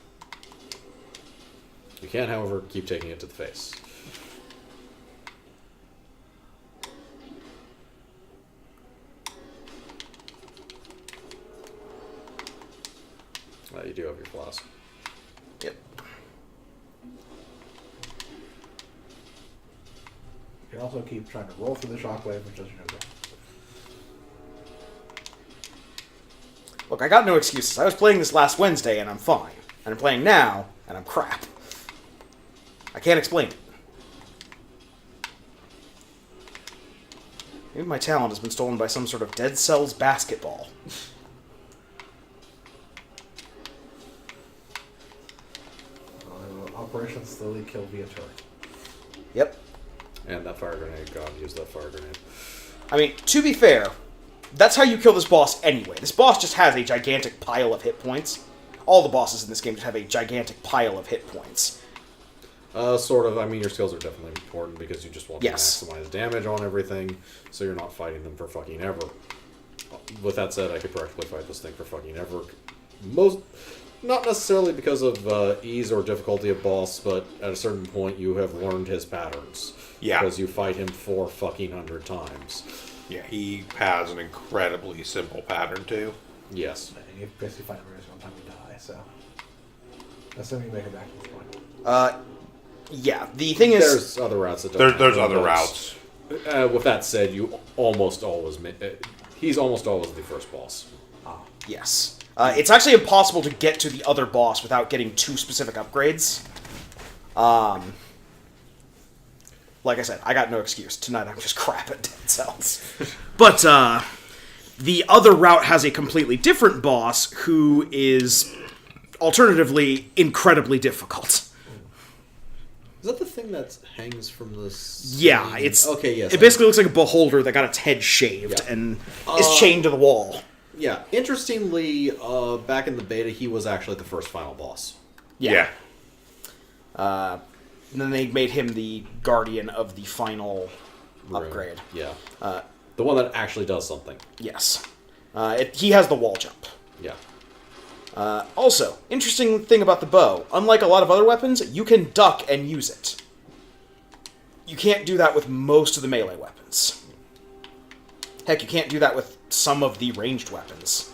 You can, however, keep taking it to the face. You do have your flask. Yep. You can also keep trying to roll through the shockwave, which does no good. Look, I got no excuses. I was playing this last Wednesday, and I'm fine. And I'm playing now, and I'm crap. I can't explain it. Maybe my talent has been stolen by some sort of Dead Cells basketball. Operation slowly kill via turret. Yep. And that fire grenade, God, use that fire grenade. I mean, to be fair, that's how you kill this boss anyway. This boss just has a gigantic pile of hit points. All the bosses in this game just have a gigantic pile of hit points. Sort of. I mean, your skills are definitely important because you just want Yes. to maximize damage on everything, so you're not fighting them for fucking ever. With that said, I could practically fight this thing for fucking ever. Not necessarily because of ease or difficulty of boss, but at a certain point you have learned his patterns. Yeah. Because you fight him 400 times. Yeah, he has an incredibly simple pattern, too. Yes. And you basically fight every single time you die, so. Assuming you make it back to this point. Yeah, the thing is... There's other routes that don't There's happen, other but, routes. With that said, you almost always... he's almost always the first boss. Yes. It's actually impossible to get to the other boss without getting 2 specific upgrades. Like I said, I got no excuse. Tonight I'm just crap at Dead Cells. But, the other route has a completely different boss who is, alternatively, incredibly difficult. Is that the thing that hangs from this? Yeah, it's... Okay, yes. It basically looks like a beholder that got its head shaved Yeah. and is chained to the wall. Yeah, interestingly, back in the beta, he was actually the first final boss. Yeah. And then they made him the guardian of the final upgrade. Yeah. The one that actually does something. Yes. He has the wall jump. Yeah. Also, interesting thing about the bow. Unlike a lot of other weapons, you can duck and use it. You can't do that with most of the melee weapons. Heck, you can't do that with some of the ranged weapons.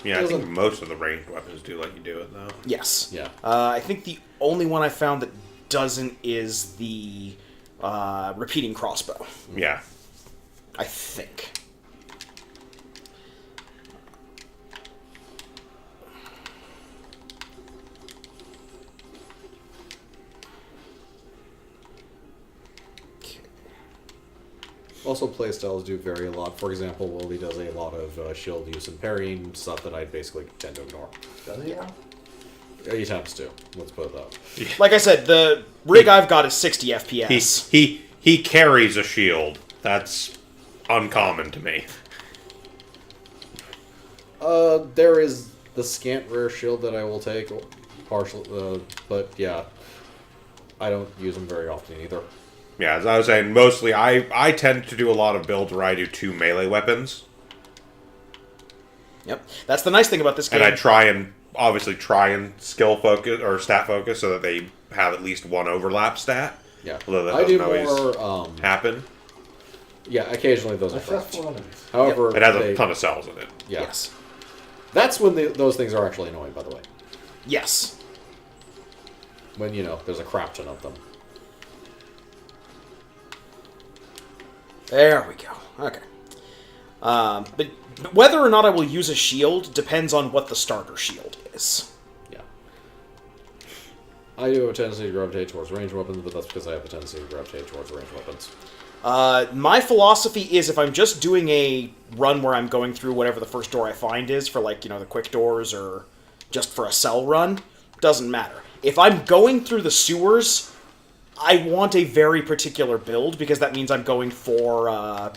Yeah, I think most of the ranged weapons do let you do it, though. Yes. Yeah. I think the only one I found that doesn't is the repeating crossbow. Yeah. I think. Also, playstyles do vary a lot. For example, Willie does a lot of shield use and parrying, stuff that I basically tend to ignore. Does he now? He attempts to. Let's put it that way. Like I said, the rig I've got is 60 FPS. He carries a shield. That's uncommon to me. There is the scant rare shield that I will take, partial, but yeah, I don't use them very often either. Yeah, as I was saying, mostly I tend to do a lot of builds where I do 2 melee weapons. Yep. That's the nice thing about this game. And I try and skill focus or stat focus so that they have at least one overlap stat. Yeah, Although that I do doesn't always more. happen. Yeah, occasionally those are friends. Successful enemies. However, It has a ton of cells in it. Yeah. Yes. That's when those things are actually annoying, by the way. Yes. When, there's a crap ton of them. There we go. Okay. But whether or not I will use a shield depends on what the starter shield is. Yeah. I do have a tendency to gravitate towards ranged weapons, but that's because I have a tendency to gravitate towards ranged weapons. My philosophy is if I'm just doing a run where I'm going through whatever the first door I find is for, like, the quick doors or just for a cell run, doesn't matter. If I'm going through the sewers, I want a very particular build because that means I'm going for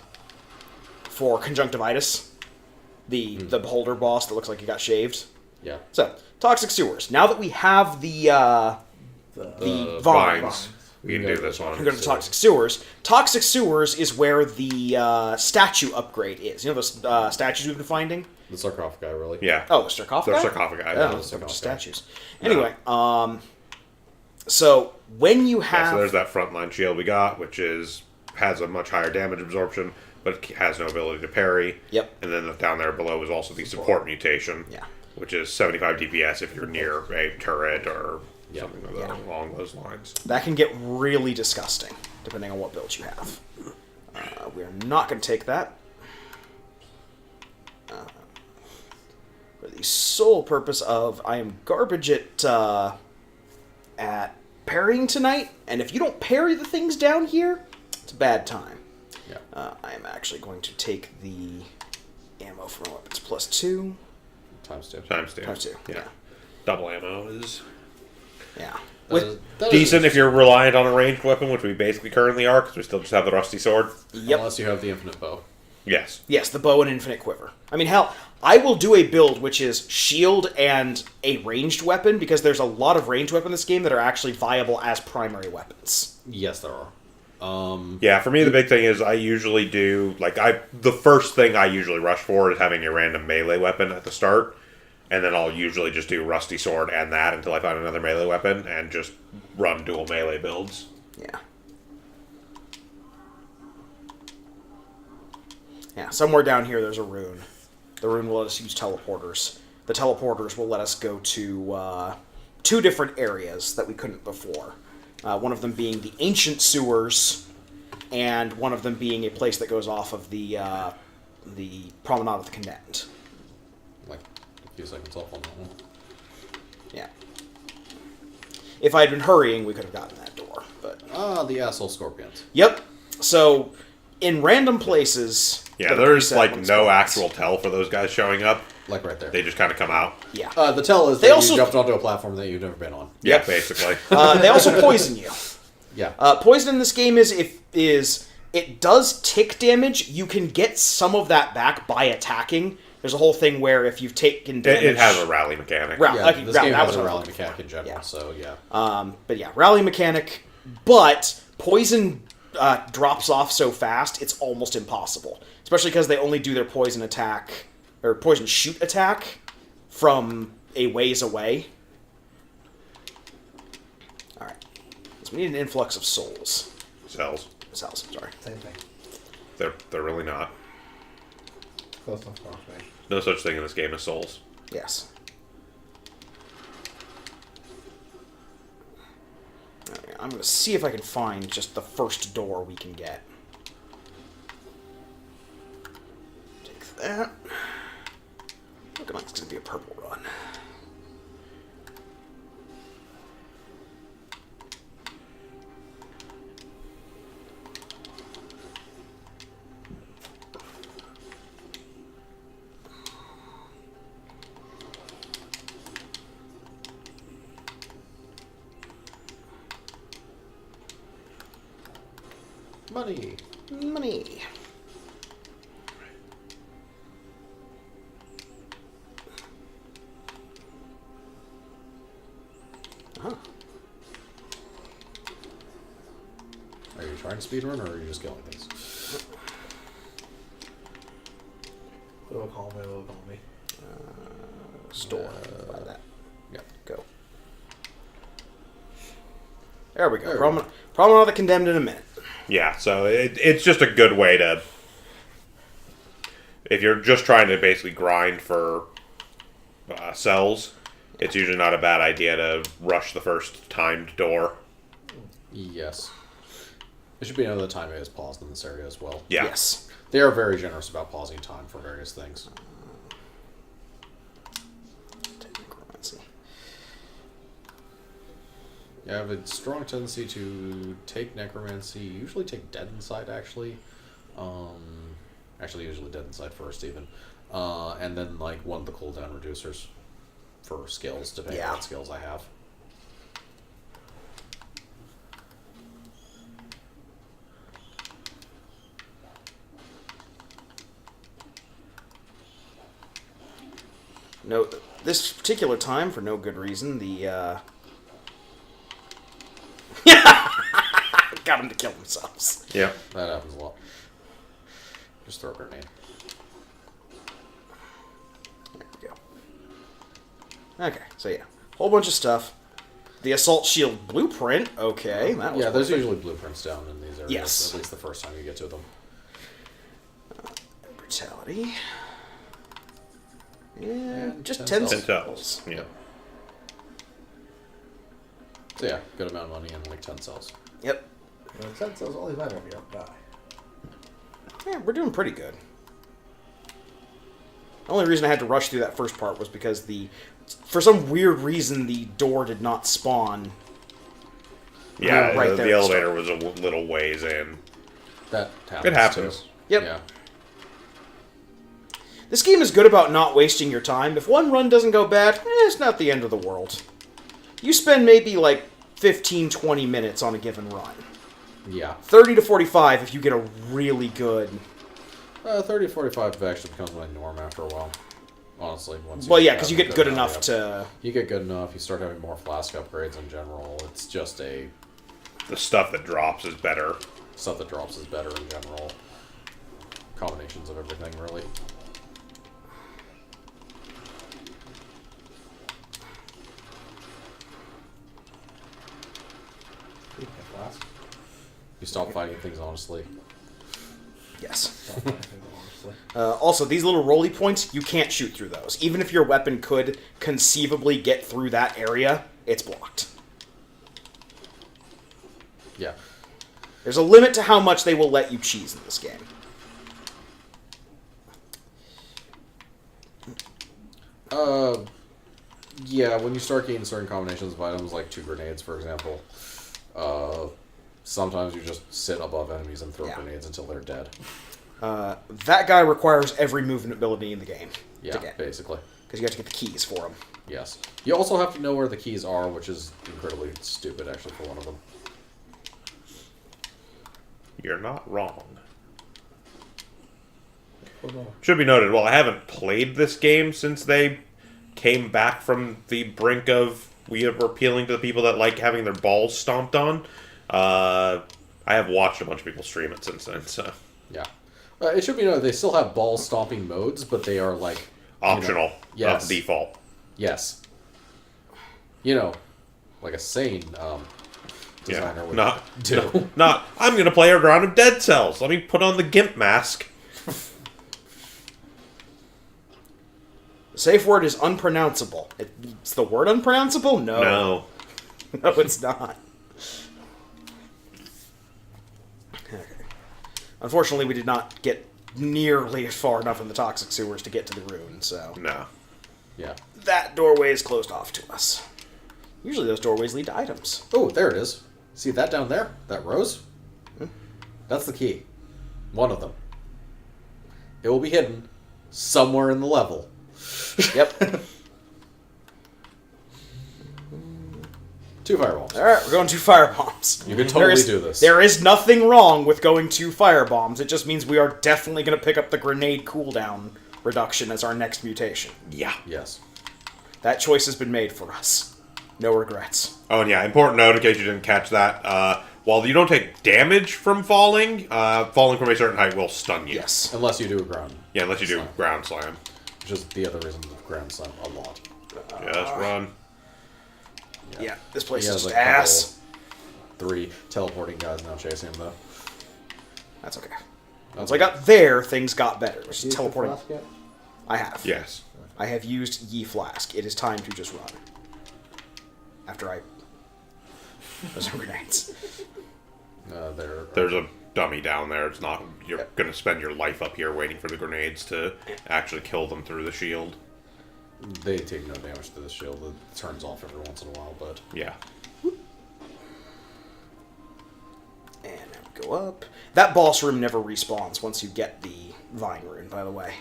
conjunctivitis, the beholder boss that looks like he got shaved. Yeah. So, toxic sewers. Now that we have the vines, We can do this one. we're going to toxic sewers. Toxic sewers is where the statue upgrade is. You know those statues we've been finding? The sarcophagi, really. Yeah. Oh, the sarcophagi? They're sarcophagi. Oh, Yeah. those are just statues. Anyway, so when you Yeah, have... so there's that frontline shield we got, which has a much higher damage absorption, but it has no ability to parry. Yep. And then down there below is also the support mutation. Yeah. Which is 75 DPS if you're near a turret or Yeah. something along those lines. That can get really disgusting, depending on what build you have. We're not going to take that. For the sole purpose of I am garbage at parrying tonight, and if you don't parry the things down here, it's a bad time. Yeah. I am actually going to take the ammo for my weapons +2. Times 2. Times 2. Times 2, yeah. Double ammo is Yeah. That decent is if you're reliant on a ranged weapon, which we basically currently are, because we still just have the rusty sword. Yep. Unless you have the infinite bow. Yes. Yes, the bow and infinite quiver. I mean, hell, I will do a build which is shield and a ranged weapon, because there's a lot of ranged weapons in this game that are actually viable as primary weapons. Yes, there are. Yeah, for me the big thing is I usually do, the first thing I usually rush for is having a random melee weapon at the start, and then I'll usually just do rusty sword and that until I find another melee weapon, and just run dual melee builds. Yeah. Yeah, somewhere down here there's a rune. The rune will let us use teleporters. The teleporters will let us go to 2 different areas that we couldn't before. One of them being the ancient sewers, and one of them being a place that goes off of the Promenade of the Condemned. Like a few seconds off on that one. Yeah. If I had been hurrying, we could have gotten that door, but... The asshole scorpions. Yep. So, in random places... Yeah, that are there's preset ones no go actual tell for those guys showing up. Like right there. They just kind of come out. Yeah. The tell is They that also- you jumped onto a platform that you've never been on. Yeah, basically. They also poison you. Yeah. Poison in this game is it does tick damage. You can get some of that back by attacking. There's a whole thing where if you've taken damage... It has a rally mechanic. Yeah, okay, this game that has was a what I was rally looking for. mechanic in general, Yeah. so yeah. But yeah, rally mechanic, but poison drops off so fast, it's almost impossible. Especially because they only do their poison attack, or poison shoot attack, from a ways away. Alright. So we need an influx of souls. Cells. Cells, sorry. Same thing. They're really not. Close enough for me. no such thing in this game as souls. Yes. Okay, I'm going to see if I can find just the first door we can get. Take that. Looking like it's going to be a purple run. Money. Money. Huh. Are you trying to speedrun, or are you just killing things? Little call me, little call me. Store. Buy that. Yep. Go. There we go. There we Promenade of the Condemned in a minute. Yeah, so it's just a good way to... If you're just trying to basically grind for cells, it's usually not a bad idea to rush the first timed door. Yes. There should be another time it is paused in this area as well. Yeah. Yes. They are very generous about pausing time for various things. Necromancy. Yeah, I have a strong tendency to take necromancy, usually take dead inside actually. Actually usually dead inside first even. And then like one of the cooldown reducers for skills, depending on what skills I have. No, this particular time, for no good reason, the got them to kill themselves. Yeah. That happens a lot. Just throw a grenade. There we go. Okay, so yeah, whole bunch of stuff. The assault shield blueprint. Okay, that was Yeah, there's perfect. usually blueprints down in these areas. Yes. At least the first time you get to them. Brutality. Yeah, And just 10 10 cells. 10 cells. Yeah. So yeah, good amount of money and like 10 cells. Yep. The sense is only matter if you don't die. Yeah, we're doing pretty good. The only reason I had to rush through that first part was because for some weird reason, the door did not spawn. Yeah, Right the there at the elevator was a little ways in. That happens. It happens. Too. Yep. Yeah. This game is good about not wasting your time. If one run doesn't go bad, it's not the end of the world. You spend maybe like 15, 20 minutes on a given run. Yeah. 30 to 45 if you get a really good... 30 to 45 actually becomes my norm after a while. Honestly. Once Well, yeah, have because you a get good enough to... You get good enough, you start having more flask upgrades in general. It's just The stuff that drops is better. stuff that drops is better in general. Combinations of everything, really. Last. You stop fighting things honestly. Yes. Honestly. Also, these little roly points, you can't shoot through those. Even if your weapon could conceivably get through that area, it's blocked. Yeah. There's a limit to how much they will let you cheese in this game. Yeah, when you start getting certain combinations of items, like 2 grenades, for example, sometimes you just sit above enemies and throw grenades until they're dead. That guy requires every movement ability in the game Yeah, to get. basically. Because you have to get the keys for him. Yes. You also have to know where the keys are, which is incredibly stupid, actually, for one of them. You're not wrong. Hold on. Should be noted, while I haven't played this game since they came back from the brink of we were appealing to the people that like having their balls stomped on, I have watched a bunch of people stream it since then, so... Yeah. It should be noted, they still have ball stomping modes, but they are, like... Optional. Yes. Not default. Yes. You know, like a sane designer would do. Not, I'm going to play a round of Dead Cells. Let me put on the GIMP mask. Safe word is unpronounceable. It's the word unpronounceable? No. No. No, it's not. Okay. Unfortunately, we did not get nearly far enough in the toxic sewers to get to the rune, so... No. Yeah. That doorway is closed off to us. Usually those doorways lead to items. Oh, there it is. See that down there? That rose? That's the key. One of them. It will be hidden somewhere in the level. Yep. 2 firebombs. Alright, we're going 2 firebombs. You can totally do this. There is nothing wrong with going 2 firebombs. It just means we are definitely going to pick up the grenade cooldown reduction as our next mutation. Yeah. Yes. That choice has been made for us. No regrets. Oh, and yeah, important note in case you didn't catch that. While you don't take damage from falling, falling from a certain height will stun you. Yes. Unless you do a ground. Yeah, unless you do Slam. ground slam. Which is the other reason of ground slam a lot. Just run. Yeah, this place He is has just a couple- ass. 3 teleporting guys now chasing him, though. That's okay. Once I got there, things got better. It's Used the teleporting. flask yet? I have. Yes. I have used Ye Flask. It is time to just run. After I... Those are grenades. There's a dummy down there. It's not. You're gonna spend your life up here waiting for the grenades to actually kill them through the shield. They take no damage to the shield. It turns off every once in a while, but... Yeah. And now we go up. That boss room never respawns once you get the Vine Rune, by the way.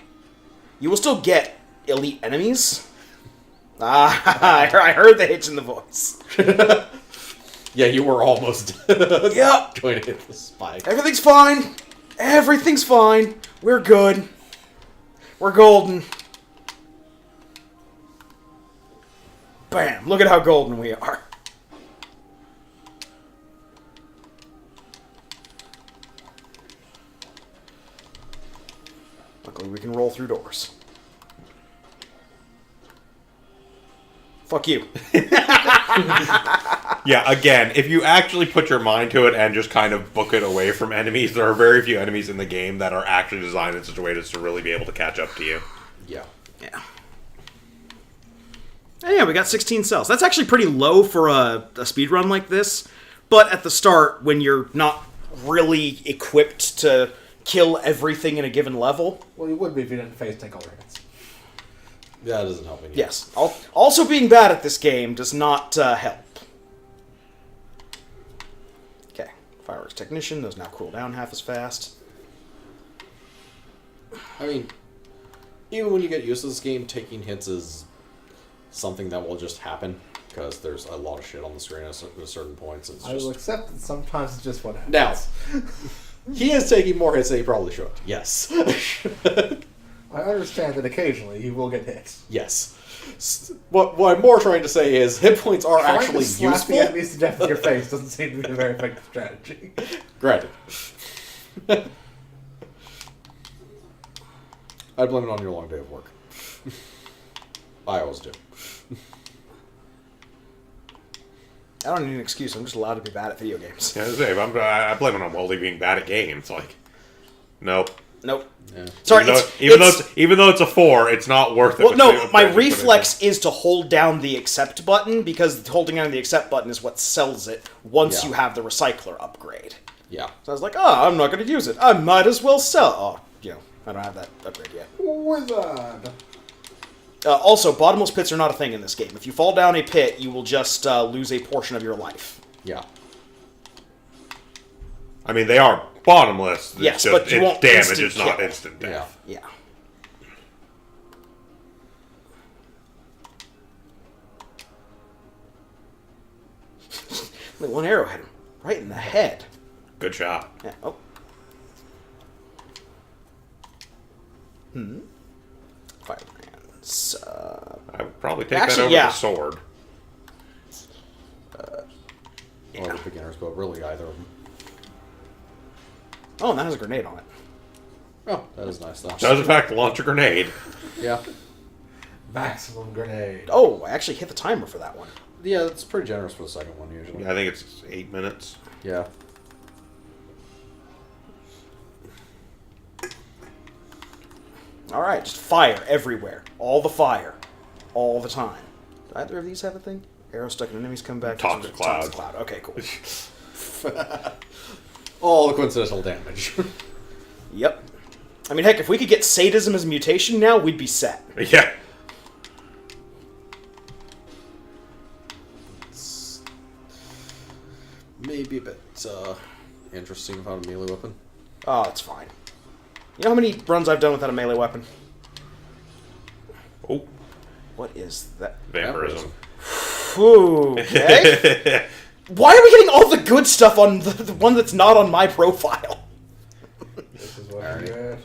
You will still get elite enemies. Ah, I heard the hitch in the voice. Yeah, you were almost Yep. going to hit the spike. Everything's fine. Everything's fine. We're good. We're golden. Bam. Look at how golden we are. Luckily, we can roll through doors. Fuck you. Yeah, again, if you actually put your mind to it and just kind of book it away from enemies, there are very few enemies in the game that are actually designed in such a way as to really be able to catch up to you. Yeah. Yeah. And yeah, we got 16 cells. That's actually pretty low for a speed run like this. But at the start, when you're not really equipped to kill everything in a given level... Well, you would be if you didn't face tank all your hits. That doesn't help any. Yes. Also being bad at this game does not help. Okay. Fireworks Technician. Those now cool down half as fast. I mean, even when you get used to this game, taking hits is something that will just happen. Because there's a lot of shit on the screen at certain points. It's I will just... accept that sometimes it's just what happens. Now, he is taking more hits than he probably should. Yes. I understand that occasionally you will get hit. Yes. What I'm more trying to say is hit points are Trying actually to slap useful. the enemies to death in your face doesn't seem to be a very effective strategy. Granted. I'd blame it on your long day of work. I always do. I don't need an excuse. I'm just allowed to be bad at video games. Yeah, I blame it on Wally being bad at games. Like, nope. Nope. Yeah. Sorry, Even though it's a 4, it's not worth it. Well, no, my Put it in. reflex is to hold down the accept button, because holding down the accept button is what sells it once Yeah. you have the recycler upgrade. Yeah. So I was like, oh, I'm not going to use it. I might as well sell. Oh, I don't have that upgrade yet. Wizard! Also, bottomless pits are not a thing in this game. If you fall down a pit, you will just lose a portion of your life. Yeah. I mean, they are bottomless. It's Yes, just, but you it's won't damage. instant It's not kill. instant Yeah. death. Yeah. Only one arrow hit him. Right in the head. Good shot. Yeah. Oh. Firebrands. I would probably take Actually, that over yeah. the sword. Or the beginners, but really either of them. Oh, and that has a grenade on it. Oh, that is nice though. Does in fact launch a grenade. Yeah. Maximum grenade. Oh, I actually hit the timer for that one. Yeah, it's pretty generous for the second one usually. I think it's 8 minutes. Yeah. Alright, just fire everywhere. All the fire. All the time. Do either of these have a thing? Arrow stuck in enemies come back. Toxic cloud. Toxic cloud. Okay, cool. All the coincidental damage. Yep. I mean, heck, if we could get sadism as a mutation now, we'd be set. Yeah. It's maybe a bit interesting without a melee weapon. Oh, it's fine. You know how many runs I've done without a melee weapon? Oh, What is that? vampirism. Ooh, okay. Why are we getting all the good stuff on the one that's not on my profile? This is what Alright. you get.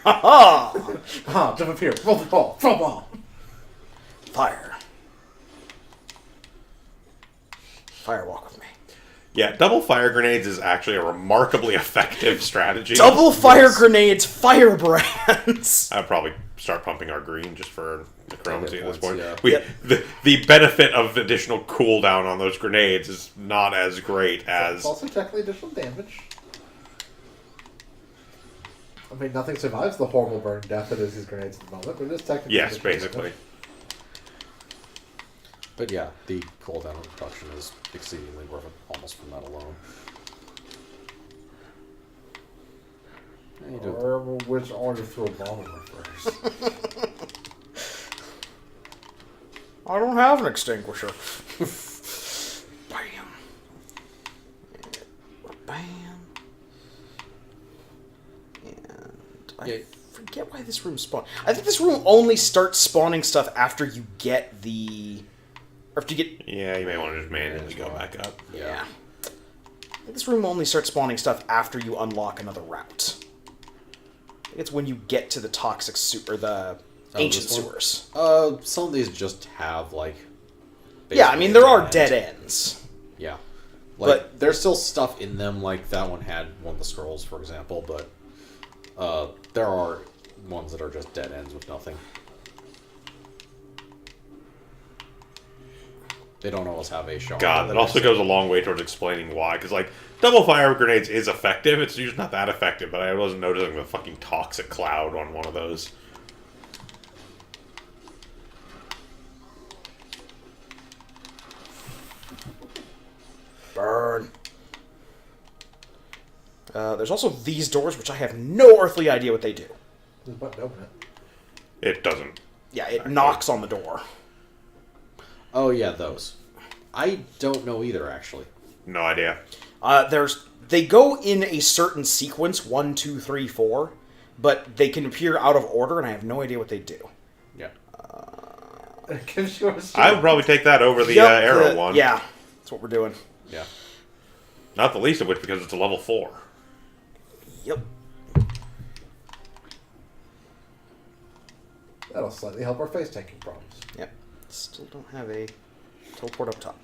Haha! Ah, jump up here. Roll the ball. Throw the ball. Fire. Firewalk with me. Yeah, double fire grenades is actually a remarkably effective strategy. Double fire grenades, firebrands. I'd probably start pumping our green just for chromacy at this points, point. yeah. We, Yep. the benefit of additional cooldown on those grenades is not as great as... It's also technically additional damage. I mean, nothing survives the horrible burn death that is these grenades at the moment, but it is technically Yes, additional basically. damage. But yeah, the cooldown reduction is exceedingly worth it, almost from that alone. Yeah, you do. Or which order throw a bomb in my first. I don't have an extinguisher. Bam. Bam. And I Yeah. forget why this room spawned. I think this room only starts spawning stuff after you get the... Or after you get... Yeah, you may want to just manually go back up. Yeah. I think this room only starts spawning stuff after you unlock another route. I think it's when you get to the toxic or the ancient this one? sewers. Some of these just have, like... Yeah, I mean, there are dead ends. Yeah. Like, But- there's still stuff in them, like that one had one of the scrolls, for example, but there are ones that are just dead ends with nothing. They don't always have a shot. God, that also goes a long way towards explaining why. Because, like, double fire grenades is effective. It's usually not that effective, but I wasn't noticing the fucking toxic cloud on one of those. Burn. There's also these doors, which I have no earthly idea what they do. There's a button to open it. It doesn't. Yeah, it knocks on the door. Oh, yeah, those. I don't know either, actually. No idea. They go in a certain sequence, 1, 2, 3, 4, but they can appear out of order, and I have no idea what they do. Yeah. It gives you a I would probably take that over the Yep, arrow one. Yeah, that's what we're doing. Yeah. Not the least of which because it's a level 4. Yep. That'll slightly help our face taking problems. Yep. Still don't have a teleport up top.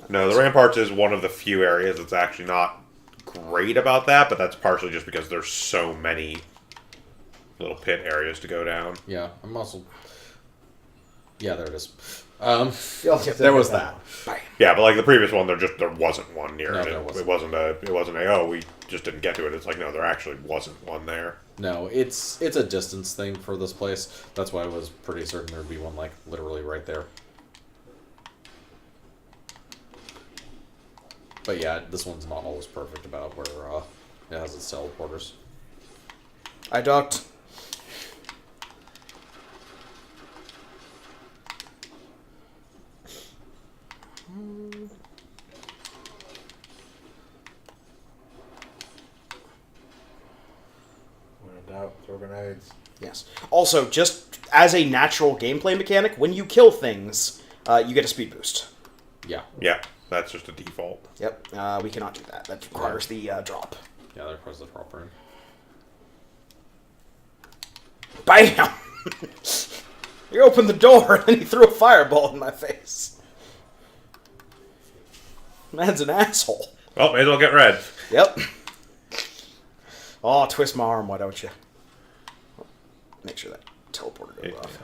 No, the ramparts is one of the few areas that's actually not great about that, but that's partially just because there's so many little pit areas to go down. Yeah, I'm also... Yeah, there it is. You also There was said that. Bam. Yeah, but like the previous one, there wasn't one near No, it. there It wasn't. wasn't a oh we just didn't get to it. It's like no, there actually wasn't one there. No, it's a distance thing for this place. That's why I was pretty certain there'd be one, like, literally right there. But yeah, this one's not always perfect about where it has its teleporters. I ducked. When in doubt, throw grenades. Yes. Also, just as a natural gameplay mechanic, when you kill things, you get a speed boost. Yeah. Yeah, that's just a default. Yep. We cannot do that. That requires the drop. Yeah, that requires the drop room. Bam! You opened the door and then he threw a fireball in my face. Man's an asshole. Well, may as well get red. Yep. Oh, twist my arm, why don't you? Make sure that teleporter goes off.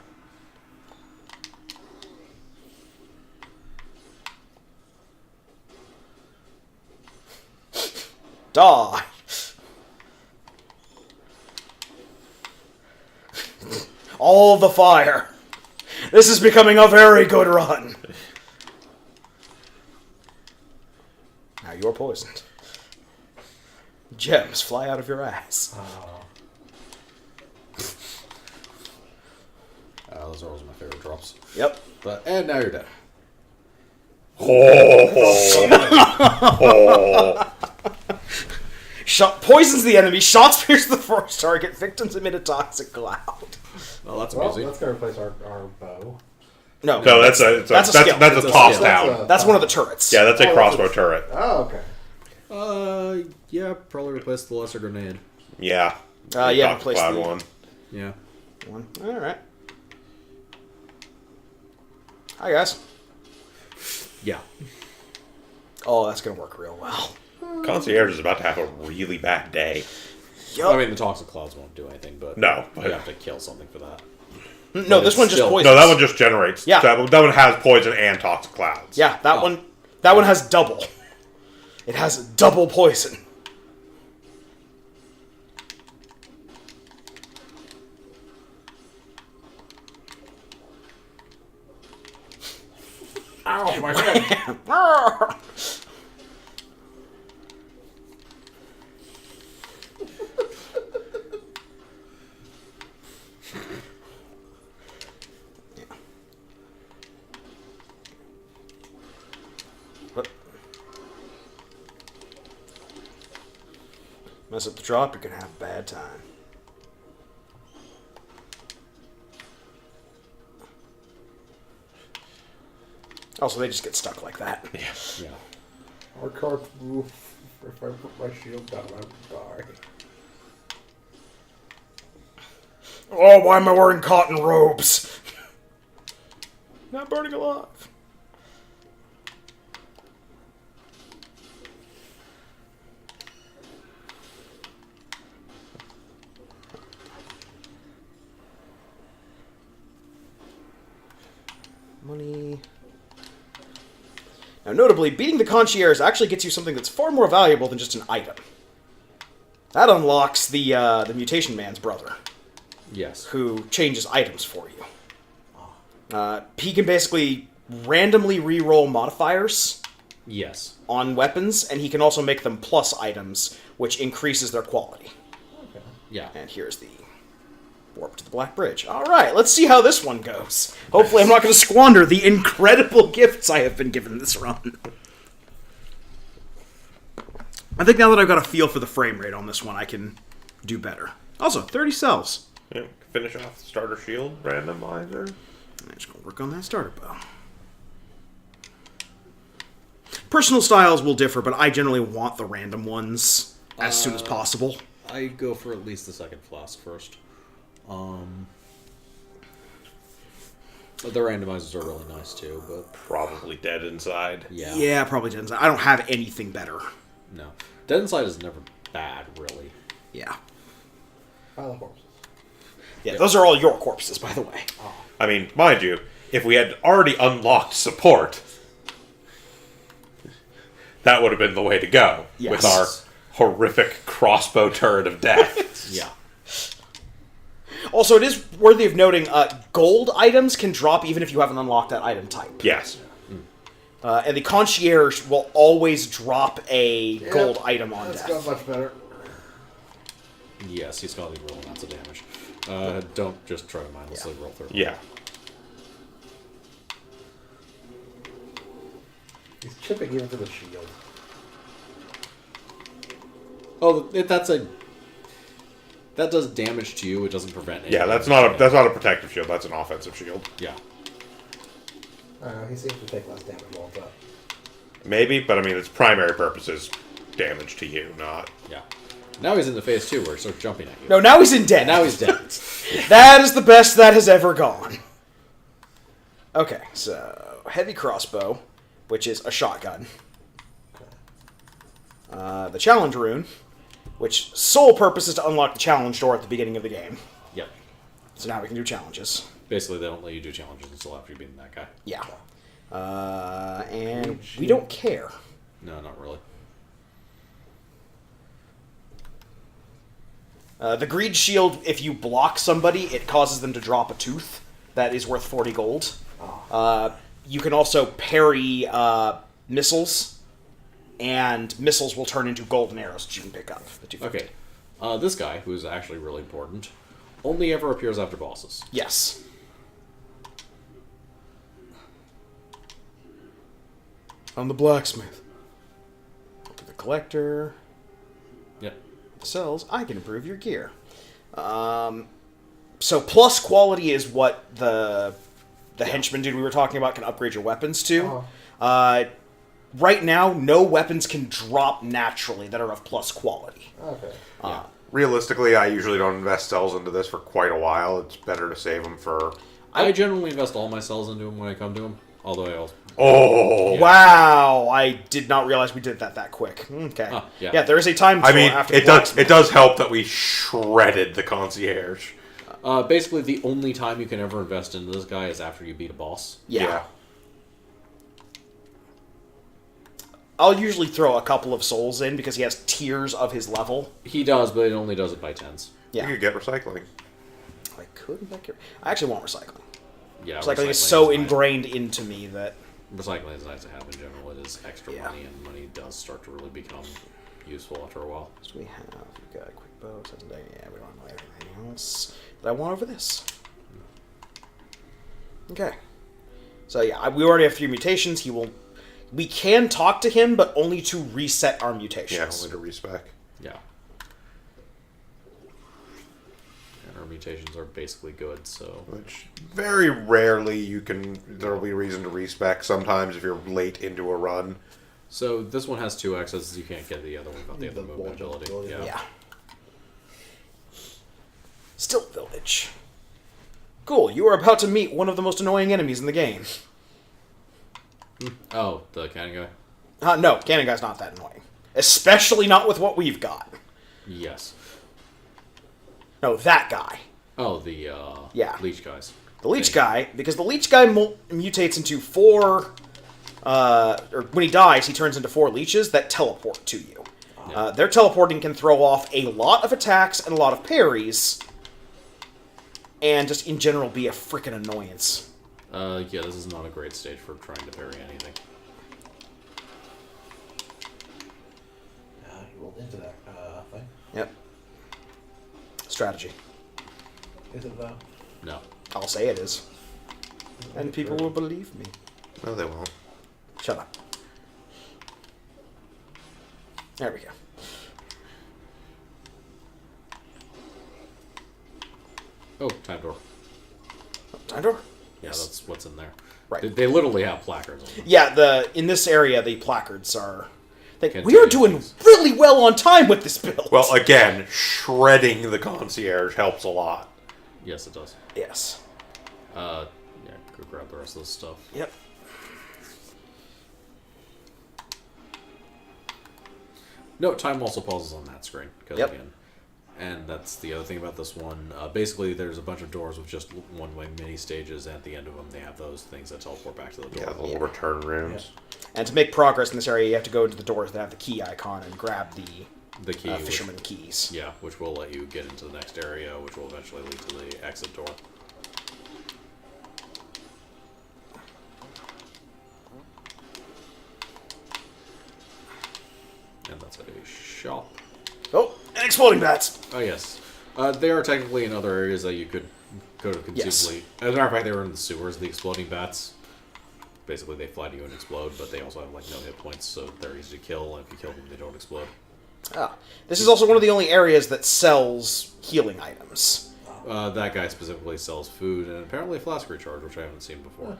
Die. All the fire. This is becoming a very good run. Now you're poisoned. Gems fly out of your ass. Those are always my favorite drops. Yep. And now you're dead. Poisons the enemy. Shots pierce the first target. Victims emit a toxic cloud. Well, that's Well, amusing. that's going to replace our bow. No, No, that's a skill. That's a toss skill. down. That's one of the turrets. Yeah, that's a Oh, crossbow that's a- turret. Oh, okay. Yeah, probably replace the lesser grenade. Yeah. Yeah, Toxic replace cloud the one. Yeah. one. All right. Hi guys. Yeah. Oh, that's gonna work real well. Concierge is about to have a really bad day. Yup. I mean, the toxic clouds won't do anything, but No. you have to kill something for that. No, but this it's one just still- poisons. No, that one just generates. Yeah. That one has poison and toxic clouds. Yeah, that Oh. one. That one has double. It has double poison. Ow, my head. What? Mess up the drop, you're gonna have a bad time. Also, they just get stuck like that. Yeah. Yeah. Or can't move. If I put my shield down, I would die. Oh, why am I wearing cotton robes? Not burning alive. Money. Now, notably, beating the concierge actually gets you something that's far more valuable than just an item. That unlocks the mutation man's brother, Yes. who changes items for you. He can basically randomly re-roll modifiers Yes. on weapons, and he can also make them plus items, which increases their quality. Okay. Yeah. And here's the warp to the Black Bridge. All right, let's see how this one goes. Hopefully I'm not going to squander the incredible gifts I have been given this run. I think now that I've got a feel for the frame rate on this one, I can do better. Also, 30 cells. Yeah. Finish off the starter shield randomizer. I'm just going to work on that starter bow. Personal styles will differ, but I generally want the random ones as soon as possible. I go for at least the second flask first. The randomizers are really nice too, but Probably dead inside. yeah. Yeah, probably doesn't. I don't have anything better. No. Dead Inside is never bad, really. Yeah. Pile of corpses. Yeah, those are all your corpses, by the way. I mean, mind you, if we had already unlocked support, that would have been the way to go Yes. with our horrific crossbow turret of death. Yeah. Also, it is worthy of noting, gold items can drop even if you haven't unlocked that item type. Yes. And the concierge will always drop a Yep, gold item on That's death. got much better. Yes, he's got to roll amounts of damage. Don't just try to mindlessly roll through. Yeah. He's chipping even to the shield. Oh, that does damage to you. It doesn't prevent. any Yeah, that's damage. not a protective shield. That's an offensive shield. Yeah. He seems to take less damage all the time. Maybe, but I mean, its primary purpose is damage to you, not. Yeah. Now he's in the phase 2 where he starts jumping at you. No, now he's in debt. And now he's dead. That is the best that has ever gone. Okay, so heavy crossbow, which is a shotgun. The challenge rune, which sole purpose is to unlock the challenge door at the beginning of the game. Yep. So now we can do challenges. Basically, they don't let you do challenges until after you've beaten that guy. Yeah. And we don't care. No, not really. The greed shield, if you block somebody, it causes them to drop a tooth that is worth 40 gold. You can also parry missiles, and missiles will turn into golden arrows that you can pick up. Okay. This guy, who's actually really important, only ever appears after bosses. Yes. I'm the blacksmith. To the collector. Yep. Sells. I can improve your gear. So plus quality is what the henchman dude we were talking about can upgrade your weapons to. Right now, no weapons can drop naturally that are of plus quality. Okay. Realistically, I usually don't invest cells into this for quite a while. It's better to save them for... I generally invest all my cells into them when I come to them, although I also... Oh! Yeah. Wow! I did not realize we did that quick. Okay. Yeah. There is a time I mean, after it does help that we shredded the concierge. Basically, the only time you can ever invest into this guy is after you beat a boss. Yeah. I'll usually throw a couple of souls in because he has tiers of his level. He does, but it only does it by tens. Yeah. You could get recycling. I could back here. I actually want recycling. Yeah, Recycling is so nice. ingrained into me that... Recycling is nice to have in general. It is extra Yeah. money, and money does start to really become useful after a while. So we have... We've got a quick bow. Yeah, we don't know everything else that I want over this. Okay. So yeah, we already have 3 mutations. We can talk to him, but only to reset our Yeah, mutations. only to respec. Yeah. And our mutations are basically good, so... Which very rarely there'll be reason to respec. Sometimes if you're late into a run. So this one has 2 X's. You can't get the other one without the other The movement wall ability. ability, Yeah. Yeah. Still Village. Cool, you are about to meet one of the most annoying enemies in the game. Oh, the cannon guy? No, Cannon Guy's not that annoying. Especially not with what we've got. Yes. No, that guy. Oh, the Yeah. leech guys. The Leech Okay. guy, because the Leech guy mutates into 4... or when he dies, he turns into 4 leeches that teleport to you. Their teleporting can throw off a lot of attacks and a lot of parries, and just in general be a freaking annoyance. Yeah, this is not a great stage for trying to parry anything. He rolled into that thing. Yep. Strategy. Is it though? No. I'll say it is. And people will believe me. No, they won't. Shut up. There we go. Oh, time door. Time door? Yeah, Yes. that's what's in there. Right. They literally have placards on them. Yeah, in this area, the placards are... Can't we are tell you doing things. really well on time with this build. Well, again, shredding the concierge helps a lot. Yes, it does. Yes. Yeah, go grab the rest of this stuff. Yep. No, time also pauses on that screen. 'Cause Yep. Again, and that's the other thing about this one. Basically, there's a bunch of doors with just one-way mini stages. And at the end of them, they have those things that teleport back to the door. Yeah, the little return rooms. And to make progress in this area, you have to go into the doors that have the key icon and grab The key, which- fisherman keys. yeah, which will let you get into the next area, which will eventually lead to the exit door. And that's a shop. Oh, and exploding bats! Oh, yes. They are technically in other areas that you could go to conceivably. As a matter of fact, they were in the sewers, the exploding bats. Basically, they fly to you and explode, but they also have, like, no hit points, so they're easy to kill, and if you kill them, they don't explode. This is also one of the only areas that sells healing items. That guy specifically sells food, and apparently a flask recharge, which I haven't seen before.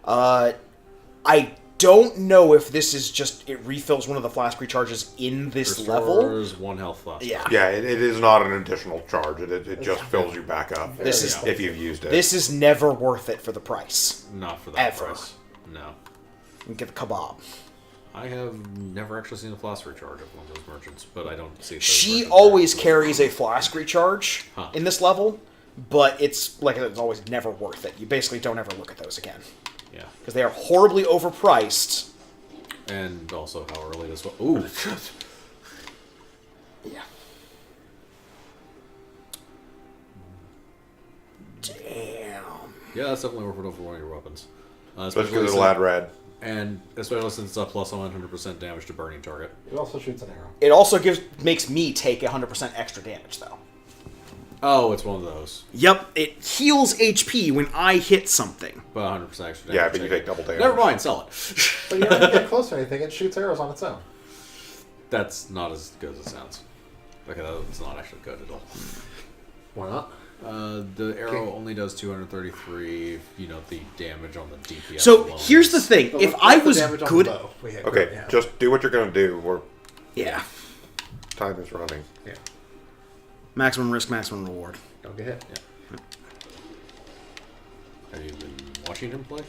I don't know if this is just... It refills one of the flask recharges in this level. Restores 1 health flask. Yeah. Yeah, it is not an additional charge. It just fills you back up This is- if you've used it. This is never worth it for the price. Not for that Ever. price. No. You get the kebab. I have never actually seen a flask recharge of one of those merchants, but I don't see... those She merchants always very carries a flask recharge Huh. in this level, but it's like it's always never worth it. You basically don't ever look at those again Yeah. because they are horribly overpriced. And also how early this was... Ooh! Yeah. Yeah, that's definitely worth it for one of your weapons. Especially because it'll add red. And especially since it's a plus 100% damage to burning target. It also shoots an arrow. It also makes me take 100% extra damage, though. Oh, it's one of those. Yep, it heals HP when I hit something. But 100% extra damage. Yeah, but you take double damage. Never mind, sell it. But you don't get close to anything. It shoots arrows on its own. That's not as good as it sounds. Okay, that's not actually good at all. Why not? The arrow only does 233, the damage on the DPS So alone here's the is- thing: But if what's I the was damage on the good, bow? We hit Okay, yeah. just do what you're going to do. yeah, Time is running. Yeah. maximum risk, maximum reward. Don't get hit. Yeah. Have you been watching him play?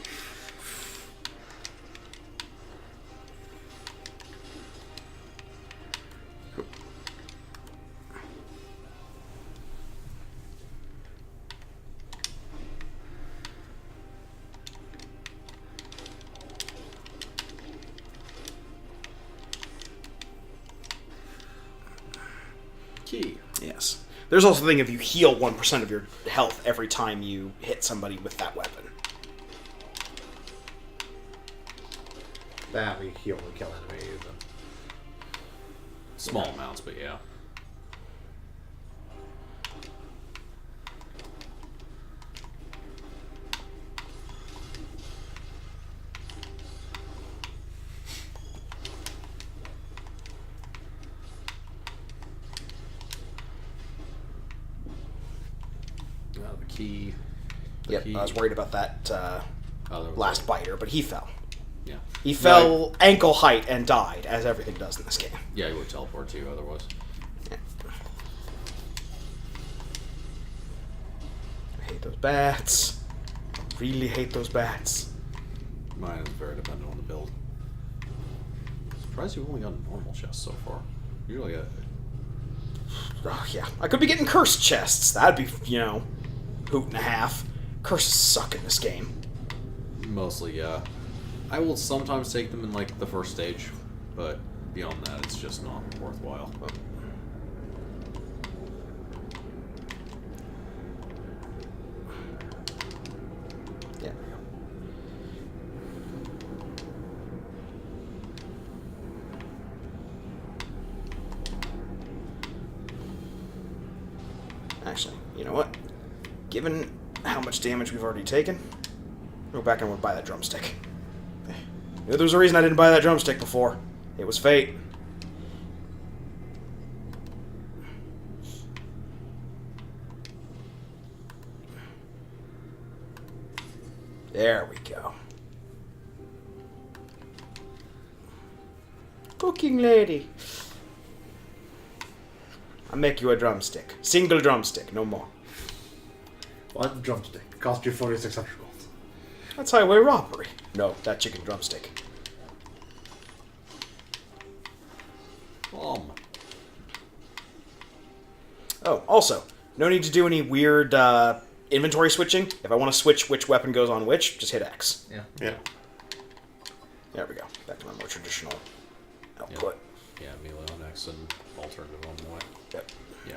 Key. Yes. There's also the thing if you heal 1% of your health every time you hit somebody with that weapon. That we heal and kill enemies. And Small amounts, but yeah. The key. The Yep, key. I was worried about that Oh, there was last biter, but he fell. Yeah. He fell ankle height and died, as everything does in this game. Yeah, he would teleport to you otherwise. I hate those bats. Really hate those bats. Mine is very dependent on the build. Surprised you've only got normal chests so far. Usually, Oh, yeah. I could be getting cursed chests. That'd be, hoot and a half. Curses suck in this game. mostly, yeah. I will sometimes take them in, like, the first stage, but beyond that, it's just not worthwhile. Yeah. Actually, you know what? Given how much damage we've already taken, I'll go back and we'll buy that drumstick. Knew there was a reason I didn't buy that drumstick before. It was fate. There we go. Cooking lady. I'll make you a drumstick. Single drumstick, no more. one drumstick cost you 4,600 gold. That's highway robbery. No, that chicken drumstick. Oh, also, no need to do any weird inventory switching. If I want to switch which weapon goes on which, just hit X. Yeah. Yeah. There we go. Back to my more traditional output. Yeah, melee on X and alternative on Y. Yep. Yeah.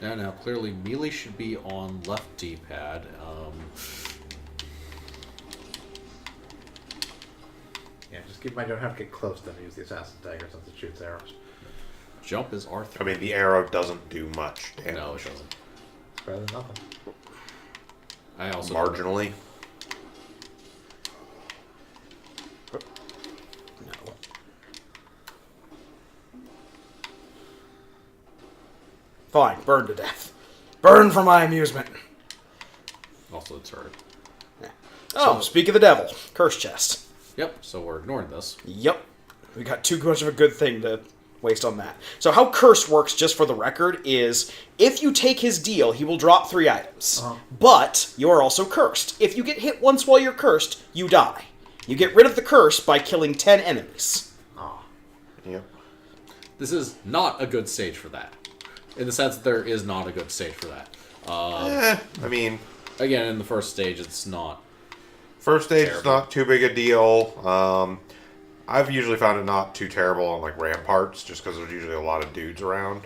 Now, clearly, melee should be on left D-pad. Yeah, just keep in mind you don't have to get close to them. Use the assassin dagger since it shoots arrows. Jump is R3. I mean, the arrow doesn't do much damage. No, it doesn't. It's better than nothing. I also Marginally. No. Fine, burn to death. Burn for my amusement. Also, it's hurt. Oh, speak of the devil. Curse chest. Yep, so we're ignoring this. Yep. We got too much of a good thing to waste on that. So how curse works, just for the record, is if you take his deal, he will drop 3 items. But you're also cursed. If you get hit once while you're cursed, you die. You get rid of the curse by killing 10 enemies. Ah. Yep. This is not a good stage for that. In the sense that there is not a good stage for that. I mean, Again, in the first stage, it's not. first stage is Terrible. not too big a deal. I've usually found it not too terrible on like ramparts, just because there's usually a lot of dudes around.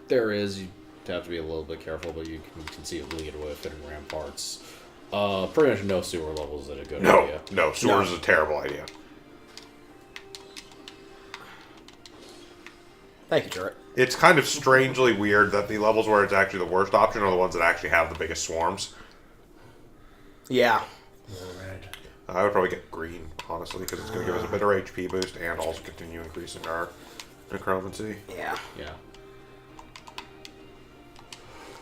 There is. You have to be a little bit careful, but you can conceivably get away with it in ramparts. Pretty much no sewer levels that a good idea. No, sewers is a terrible idea. Thank you, Turret. It's kind of strangely weird that the levels where it's actually the worst option are the ones that actually have the biggest swarms. Yeah. Red. I would probably get green, honestly, because it's going to give us a better HP boost and also continue increasing our necromancy. Yeah. Yeah.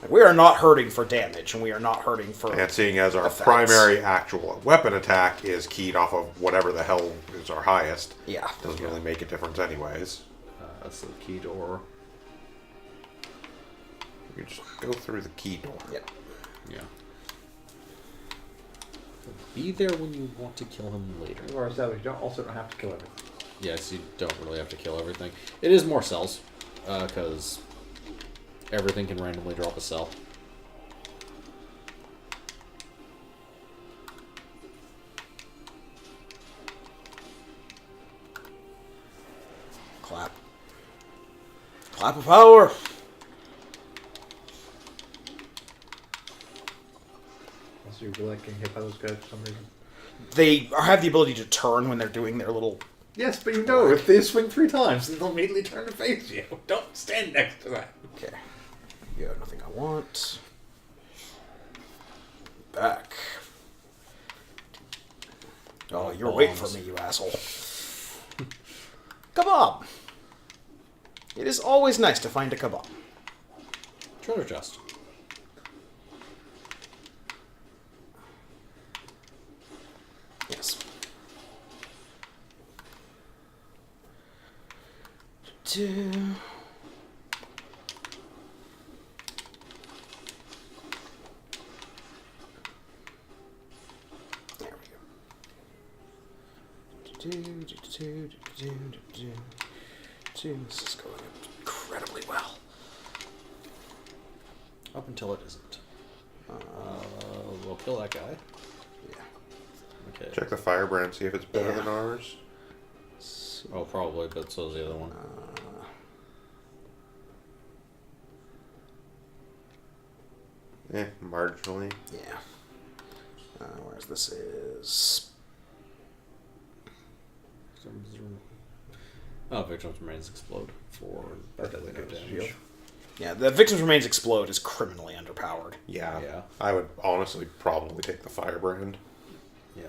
Like, we are not hurting for damage, and we are not hurting for... And seeing as our effects. primary actual weapon attack is keyed off of whatever the hell is our highest, Yeah. doesn't really make a difference anyways. That's the key door. You just go through the key door. Yep. Yeah. Be there when you want to kill him later. You are established. You also don't have to kill everything. Yes, you don't really have to kill everything. It is more cells, because everything can randomly drop a cell. Clap. Clap of power! Also, you're like getting hit by those guys for some reason. They have the ability to turn when they're doing their little... Yes, but you know, if they swing 3 times, then they'll immediately turn to face you. Don't stand next to that. Okay. You have nothing I want. Back. Oh, you're waiting for me, you asshole. Kebab! It is always nice to find a kebab. Treasure chest. Yes. Two. There we go. This is going incredibly well. Up until it isn't. We'll kill that guy. Yeah. Okay. Check the firebrand, see if it's better Yeah. than ours. Oh, probably, but so's the other one. Marginally. Yeah. Whereas this is... Oh, victims' remains explode for deadly damage. Yeah, the victim's remains explode is criminally underpowered. Yeah. Yeah. I would honestly probably take the firebrand. Yeah.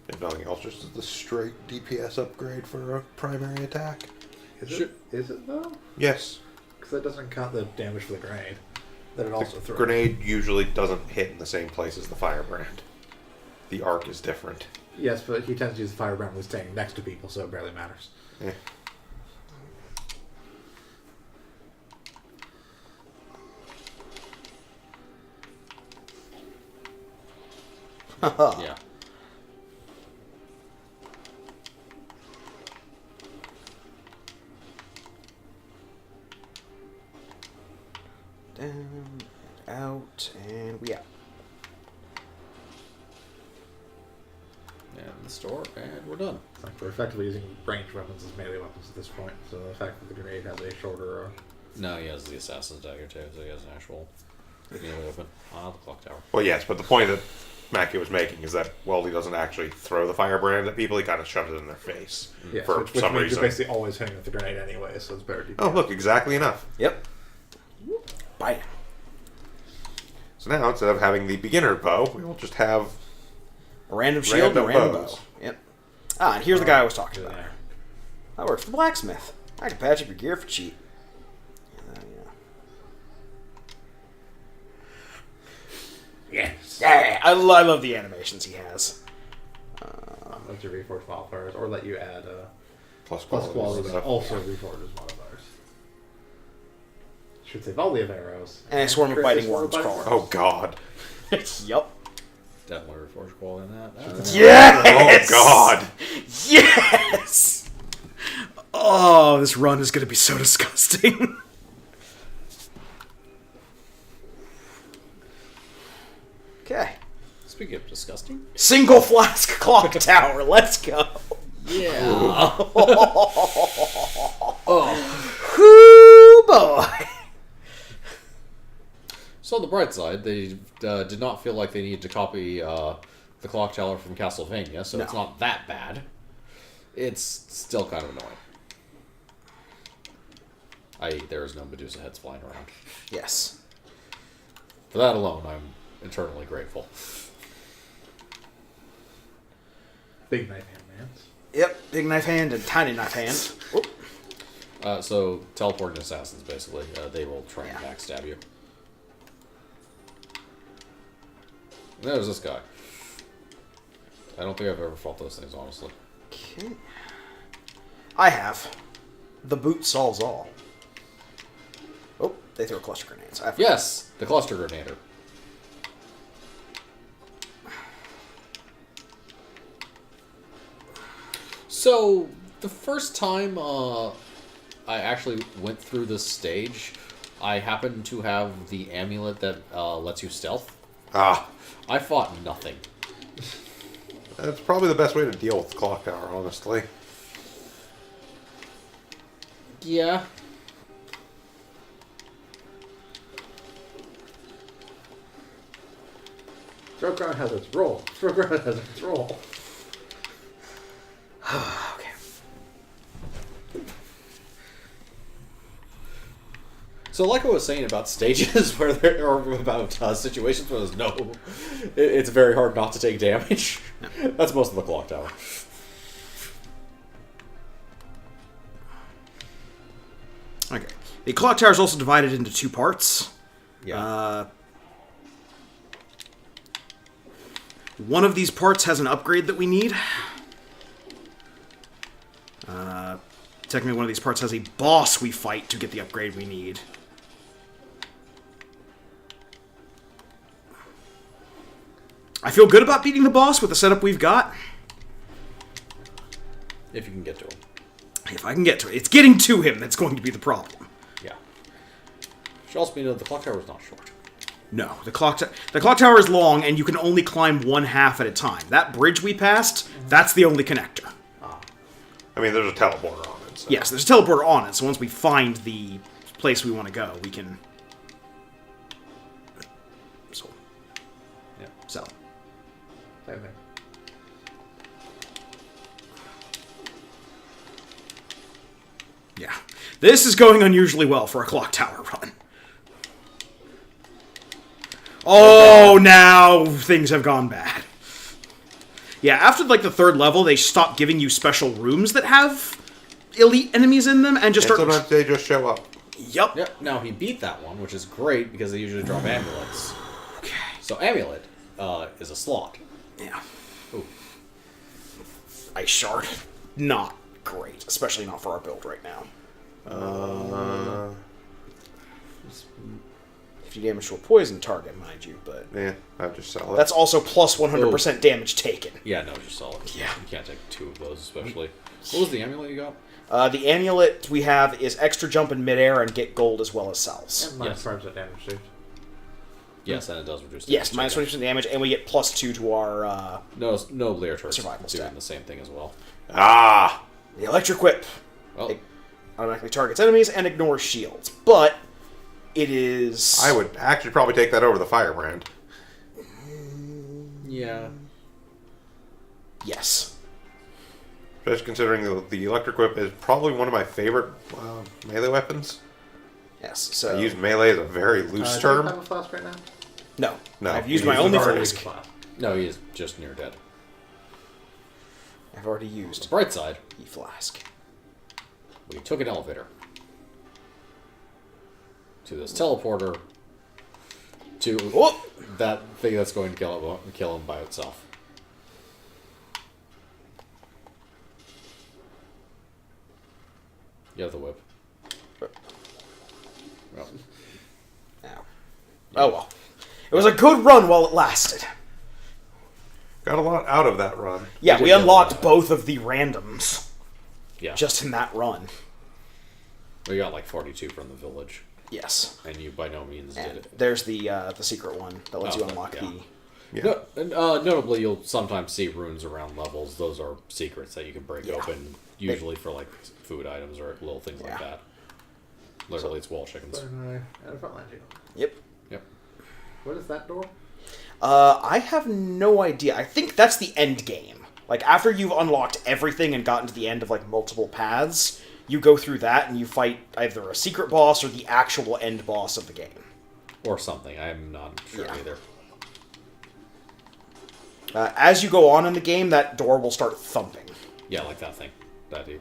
If nothing else, just as the straight DPS upgrade for a primary attack. Is it though? Yes. Because that doesn't count the damage for the grenade. That it also The throws. grenade usually doesn't hit in the same place as the firebrand. The arc is different. Yes, but he tends to use the firebrand when standing next to people, so it barely matters. Eh. Yeah. Down, out, and we out. And the store, and we're done. Like we're effectively using ranged weapons as melee weapons at this point, so the fact that the grenade has a shorter... No, he has the assassin's dagger too, so he has an actual melee weapon. Ah, the clock tower. Well, yes, but the point that Mackie was making is that, well, he doesn't actually throw the firebrand at people, he kind of shoves it in their face. Yeah, For which some means reason. you're basically always hitting with the grenade anyway, so it's better to... Oh, look, exactly enough. Yep. Bye. So now, instead of having the beginner bow, we will just have... A random shield and a Random random bows. bow. Yep. Ah, and here's the guy I was talking about. there. I work for the blacksmith. I can patch up your gear for cheap. Yes! Yeah, I love the animations he has. Let you reforge modifiers, or let you add Plus plus quality quality, but stuff. also reforges modifiers. Should say volley of arrows. And a swarm of Chris biting is swarm worms of crawling. Oh, God. Yup. Definitely reforge quality in that. Yes! Oh, God. Yes! Oh, this run is going to be so disgusting. Okay. Speaking of disgusting. Single flask clock tower. Let's go. Yeah. Whoo boy. So on the bright side, they did not feel like they needed to copy the clock tower from Castlevania, so it's No. not that bad. It's still kind of annoying. I.e., there is no Medusa heads flying around. Yes. For that alone, I'm eternally grateful. Big knife hand, man. Yep. Big knife hand and tiny knife hand. Oop. So, teleporting assassins, basically. They will try and backstab you. And there's this guy. I don't think I've ever fought those things, honestly. Okay. I have. The boot solves all. Oh, they throw cluster grenades. I forgot. Yes! The cluster grenader. So, the first time I actually went through this stage, I happened to have the amulet that lets you stealth. Ah, I fought nothing. that's probably the best way to deal with the clock tower, honestly. Yeah. Throw ground has its roll. Throw ground has its roll. Okay. So, like I was saying about stages where there are about situations where there's it's very hard not to take damage. That's most of the clock tower. Okay. The clock tower is also divided into two parts. Yeah. One of these parts has an upgrade that we need. Technically, one of these parts has a boss we fight to get the upgrade we need. I feel good about beating the boss with the setup we've got. If you can get to him. If I can get to it. It's getting to him that's going to be the problem. Yeah. Should also be noted the clock tower is not short. No, the clock tower is long, and you can only climb one half at a time. That bridge we passed, that's the only connector. I mean, there's a teleporter on it. So. Yes, there's a teleporter on it, so once we find the place we want to go, we can... So. Yeah. So. Same thing. Yeah. This is going unusually well for a clock tower run. Oh, now things have gone bad. Yeah, after like the third level, they stop giving you special rooms that have elite enemies in them and just And start... sometimes they just show up. Yup. Yep. Now he beat that one, which is great because they usually drop amulets. Okay. So amulet is a slot. Yeah. Ooh. Ice shard. Not great, especially not for our build right now. 50 damage to a poison target, mind you, but Yeah, I'll just sell it. that's also plus 100% damage taken. Yeah, no, just solid. Yeah. You can't take two of those, especially. What was the amulet you got? The amulet we have is extra jump in midair and get gold as well as cells. And minus Yes. 5% damage saved. Yes, and it does reduce damage. Yes, minus 20% damage, and we get plus 2 to our No layer turrets Survival doing stat. the same thing as well. Ah! the electric whip. Well, It automatically targets enemies and ignores shields, but it is... I would actually probably take that over the firebrand. yeah. Yes. Especially considering the electric whip is probably one of my favorite melee weapons. Yes, so... I use melee as a very loose Do term. you have a flask right now? No. No, I've used you my used only it already. flask. No, he is just near dead. I've already used Bright side, the flask. we took an elevator to this teleporter to Oh! that thing that's going to kill him by itself. You have the whip. Well, Ow. Oh well. It was a good run while it lasted. Got a lot out of that run. Yeah, did we get a unlocked lot. both of the randoms yeah. just in that run. We got like 42 from the village, Yes. and you by no means did And it. there's the secret one that lets Oh, you unlock yeah. Yeah. Notably, you'll sometimes see runes around levels. Those are secrets that you can break open, usually for like food items or little things like that. Literally, it's wall chickens. And a frontline chicken. Yep. Yep. What is that door? I have no idea. I think that's the end game. Like, after you've unlocked everything and gotten to the end of, like, multiple paths, you go through that and you fight either a secret boss or the actual end boss of the game. Or something. I'm not sure either. As you go on in the game, that door will start thumping. Yeah, like that thing. That dude.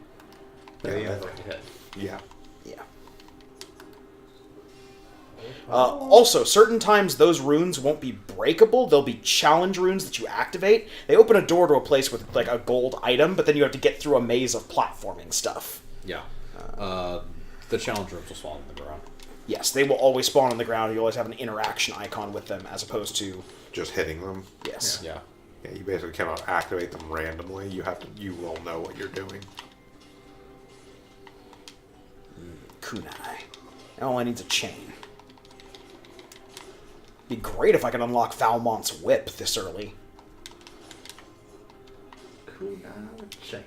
Yeah. That's like your head. Yeah. Yeah. Also, certain times those runes won't be breakable. They'll be challenge runes that you activate. They open a door to a place with, like, a gold item, but then you have to get through a maze of platforming stuff. Yeah. The challenge rooms will spawn on the ground. Yes, they will always spawn on the ground. You always have an interaction icon with them, as opposed to... Just hitting them. Yes. Yeah. Yeah, you basically cannot activate them randomly. You will know what you're doing. Kunai. All I need is a chain. Be great if I could unlock Valmont's whip this early. Chain.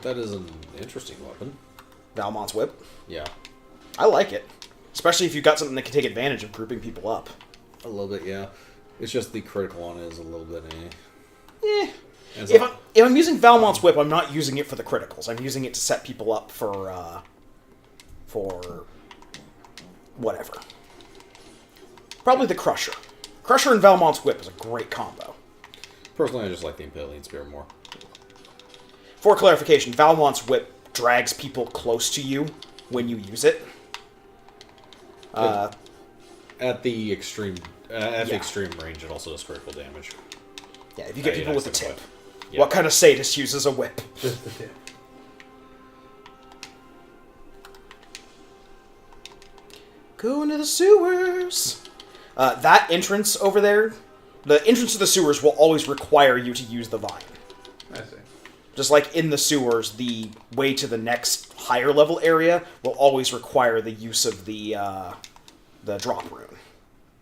That is an interesting weapon. Valmont's whip? Yeah. I like it. Especially if you've got something that can take advantage of grouping people up. A little bit, yeah. It's just the critical on it is a little bit Eh. And If I'm using Valmont's whip, I'm not using it for the criticals. I'm using it to set people up for whatever. Probably the Crusher. Crusher and Valmont's whip is a great combo. Personally, I just like the Impaling Spear more. For clarification, Valmont's whip drags people close to you when you use it. At the extreme Yeah. extreme range, it also does critical damage. Yeah, if you get people with a tip. Yeah. What kind of sadist uses a whip? Just the tip. Go into the sewers. That entrance over there, the entrance to the sewers will always require you to use the vine. I see. Just like in the sewers, the way to the next higher level area will always require the use of the drop rune.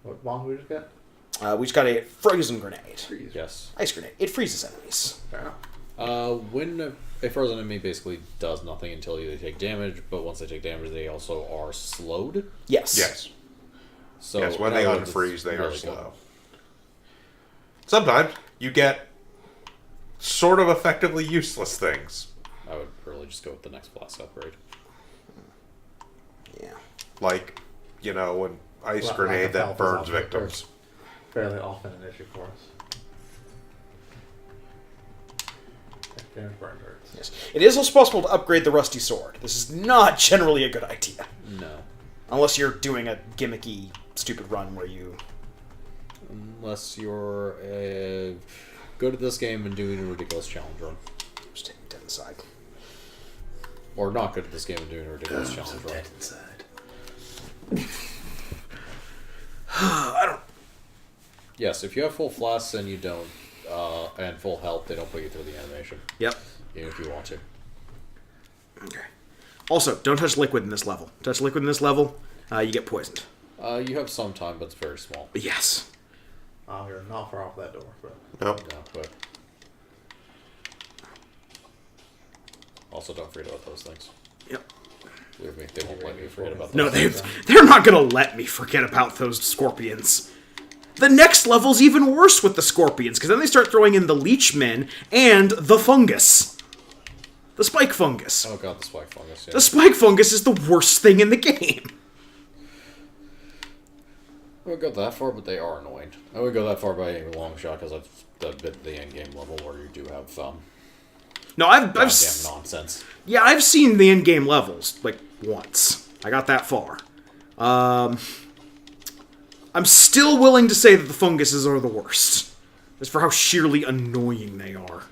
What bomb we just got? We just got a frozen grenade. Freeze. Yes. Ice grenade. It freezes enemies. Fair enough. When a frozen enemy basically does nothing until they take damage, but once they take damage, they also are slowed. Yes. Yes. So Yes, when in they other words, unfreeze, it's they are really slow. good. Sometimes you get sort of effectively useless things. I would really just go with the next flask upgrade. Yeah. Like, an ice Lack grenade of that health is burns also victims. fairly often an issue for us. Damage burn hurts. Yes. It is also possible to upgrade the rusty sword. This is not generally a good idea. No. Unless you're doing a gimmicky, stupid run where you... Unless you're good at this game and doing a ridiculous challenge run. Just take me dead inside. Or not good at this game and doing a ridiculous challenge run. inside. I don't... Yes, if you have full flasks and you don't, and full health, they don't put you through the animation. Yep. Even if you want to. Okay. Also, don't touch liquid in this level. Touch liquid in this level, you get poisoned. You have some time, but it's very small. Yes. Oh, you're not far off that door, but Nope. Yeah, but also don't forget about those things. Yep. Believe me, they won't let you forget about those. No, they're not gonna let me forget about those scorpions. The next level's even worse with the scorpions, because then they start throwing in the leechmen and the fungus. The spike fungus. Oh god, the spike fungus. Yeah. The spike fungus is the worst thing in the game. I wouldn't go that far, but they are annoying. I wouldn't go that far by any long shot, because I've been the end game level where you do have No, I've goddamn nonsense. yeah, I've seen the in-game levels like once. I got that far. I'm still willing to say that the funguses are the worst. As for how sheerly annoying they are.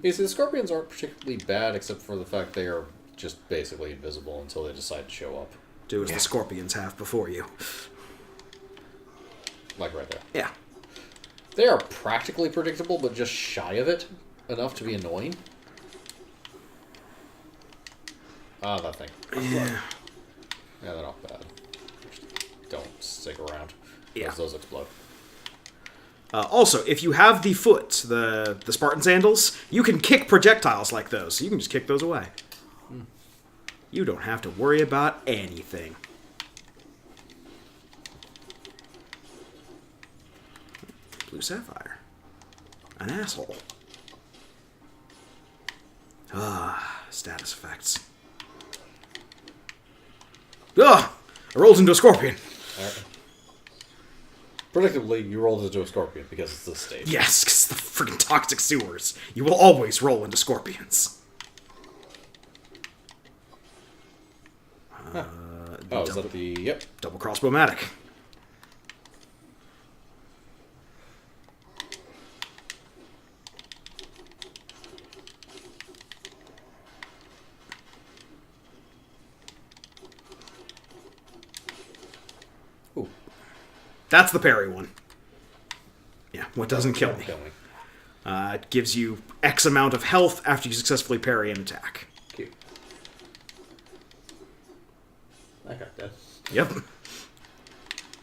Yeah, see, the scorpions aren't particularly bad, except for the fact they are just basically invisible until they decide to show up. Do as the scorpions have before you. Like right there. Yeah. They are practically predictable, but just shy of it enough to be annoying. Ah, that thing. Yeah. Yeah, they're not bad. Don't stick around. Yeah. Because those explode. Also, if you have the foot, the Spartan sandals, you can kick projectiles like those. So you can just kick those away. You don't have to worry about anything. Blue sapphire. An asshole. Status effects. Ugh! I rolled into a scorpion. Alright. Predictably, you rolled into a scorpion because it's this stage. Yes, because the freaking toxic sewers. You will always roll into scorpions. Oh, is that the... Yep. Double crossbow-matic. Ooh. That's the parry one. Yeah, what doesn't kill me. Kill me. It gives you X amount of health after you successfully parry an attack. Cute. I got that. Yep.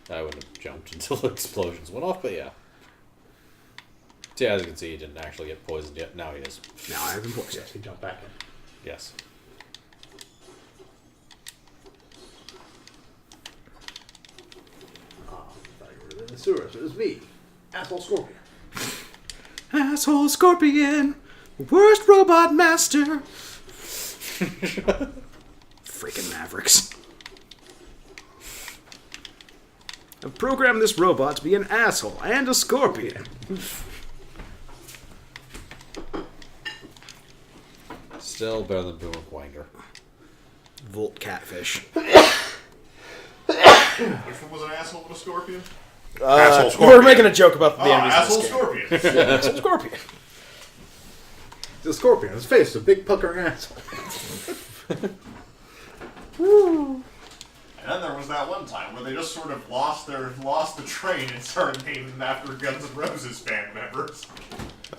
I wouldn't have jumped until the explosions went off, but yeah. See, as you can see, he didn't actually get poisoned yet. Now he is. Now I have been poisoned. Yes, he jumped back in. Yes. Oh, I thought you were in the sewers. It was me, asshole scorpion. Asshole scorpion! Worst robot master! Freaking Mavericks. I've programmed this robot to be an asshole and a scorpion. Still better than Boomer Quanger. Volt catfish. Which one was an asshole with a scorpion? Asshole We're scorpion. making a joke about the Oh, enemies asshole in this game. scorpion. Asshole scorpion. The scorpion, his face, a big puckering asshole. And then there was that one time where they just sort of lost the train and started naming them after Guns N' Roses band members.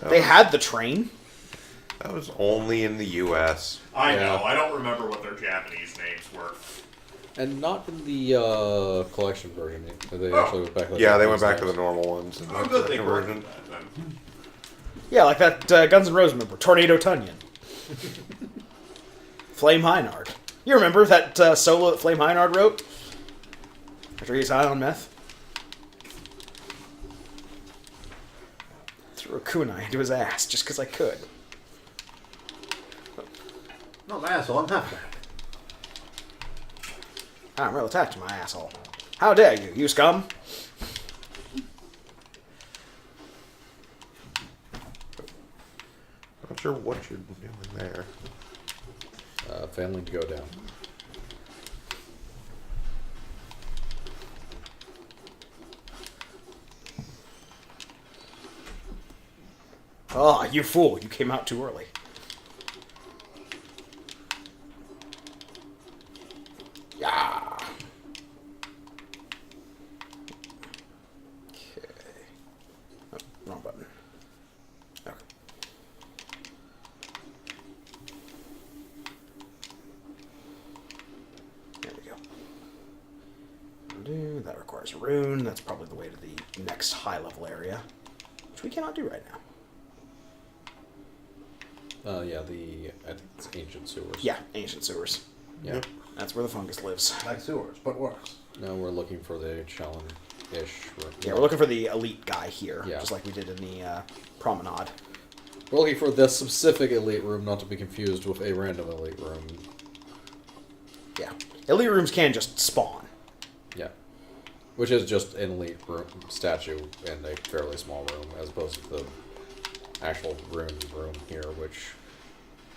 They had the train. That was only in the U.S. I Yeah. know, I don't remember what their Japanese names were. And not in the collection version. They actually went back. Yeah, they went back to the normal ones. In Oh, the good they second corrected version. that then. Yeah, like that Guns N' Roses member, Tornado Tunyon. Flame Heinard. You remember that solo that Flame Heinard wrote? After he's high on meth? Threw a kunai into his ass just because I could. Not my asshole, I'm half back. I'm real attached to my asshole. How dare you, you scum! Not sure what you're doing there. Failing to go down. Oh, you fool, you came out too early. Yeah. Okay. Oh, wrong button. Okay. There we go. That requires a rune. That's probably the way to the next high level area, which we cannot do right now. Yeah, I think it's ancient sewers. Yeah, ancient sewers. Yeah. That's where the fungus lives. Like sewers, but worse. Now we're looking for the challenge-ish. Yeah, we're looking for the elite guy here, Yeah. just like we did in the promenade. We're looking for this specific elite room, not to be confused with a random elite room. Yeah. Elite rooms can just spawn. Yeah. Which is just an elite room statue in a fairly small room, as opposed to the actual room here, which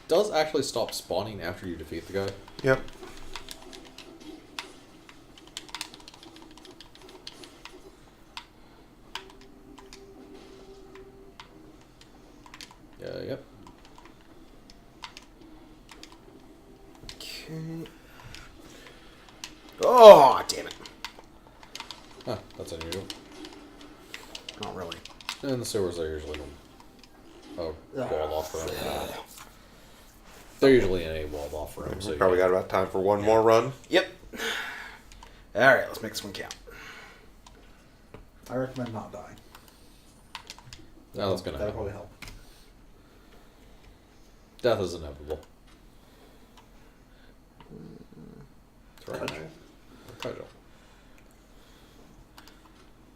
does actually stop spawning after you defeat the guy. Yep. Yep. Okay. Oh, damn it. Huh, that's Not really. And the sewers are usually a wall off for They're usually in a walled-off room, so We you probably got about time for one more run. Yep. Alright, let's make this one count. I recommend not dying. No, that's gonna That'll happen. probably help. Death is inevitable. Cudgel.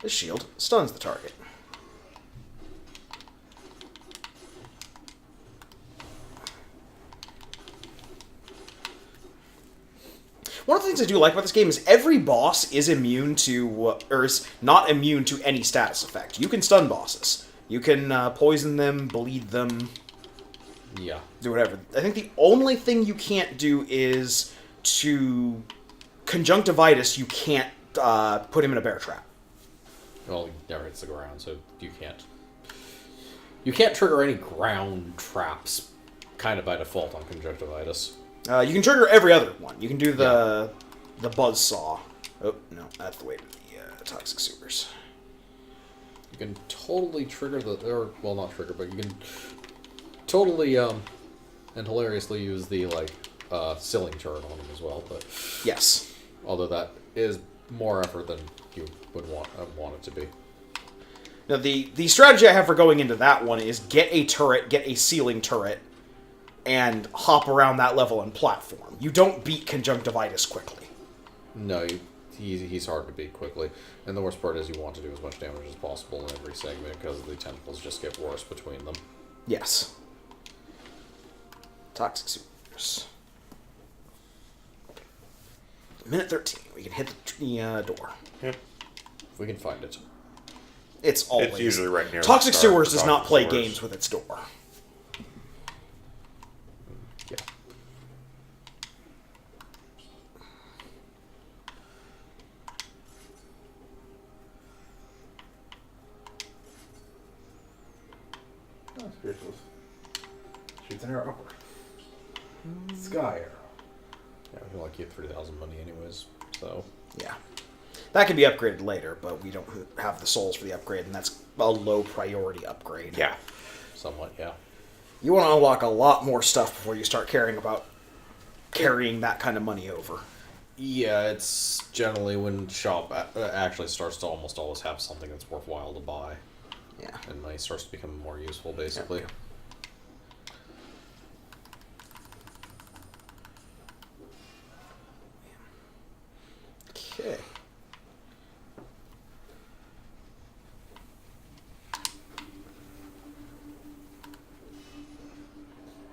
This shield stuns the target. One of the things I do like about this game is every boss is immune to, or is not immune to any status effect. You can stun bosses. You can poison them, bleed them, Yeah. do whatever. I think the only thing you can't do is to conjunctivitis. You can't put him in a bear trap. Well, he never hits the ground, so you can't. You can't trigger any ground traps, kind of by default on conjunctivitis. You can trigger every other one. You can do the buzzsaw. Oh no, that's the way to the toxic sewers. You can totally trigger or well, not trigger, but you can totally and hilariously use the ceiling turret on them as well. But Yes. although that is more effort than you would want it to be. Now the strategy I have for going into that one is get a turret, get a ceiling turret, and hop around that level and platform. You don't beat conjunctivitis quickly. No, he's hard to beat quickly, and the worst part is you want to do as much damage as possible in every segment because the tentacles just get worse between them. Yes. Toxic sewers. Minute 13. We can hit the door. Yeah. If we can find it. It's always... It's usually right near Toxic the start of Sewers the does not Toxic play Sewers. games with its door. Yeah. Oh, spirituals. Shoots an arrow upward. Sky arrow. Yeah, we can only keep 3,000 money anyways, so... Yeah. That can be upgraded later, but we don't have the souls for the upgrade, and that's a low priority upgrade. Yeah. Somewhat, yeah. You want to unlock a lot more stuff before you start caring about carrying that kind of money over. Yeah, it's generally when shop actually starts to almost always have something that's worthwhile to buy, Yeah. and money starts to become more useful, basically. Okay.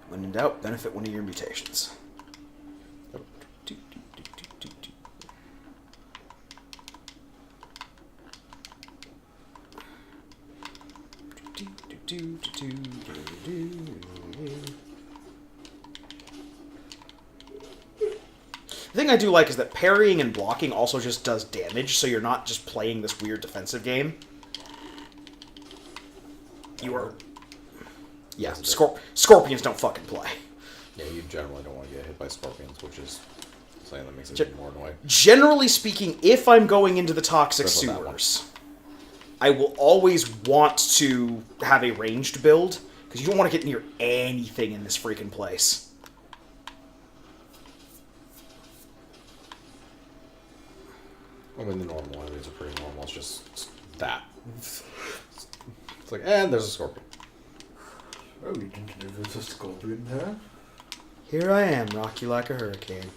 When in doubt, benefit one of your mutations. The thing I do like is that parrying and blocking also just does damage, so you're not just playing this weird defensive game. You are... Yeah, scorpions don't fucking play. Yeah, you generally don't want to get hit by scorpions, which is something that makes it even more annoying. Generally speaking, if I'm going into the toxic Especially that one. sewers, I will always want to have a ranged build, because you don't want to get near anything in this freaking place. I mean, the normal enemies are pretty normal. It's just that. It's like, and there's a scorpion. Oh, you didn't know there's a scorpion there? Here I am, rock you like a hurricane.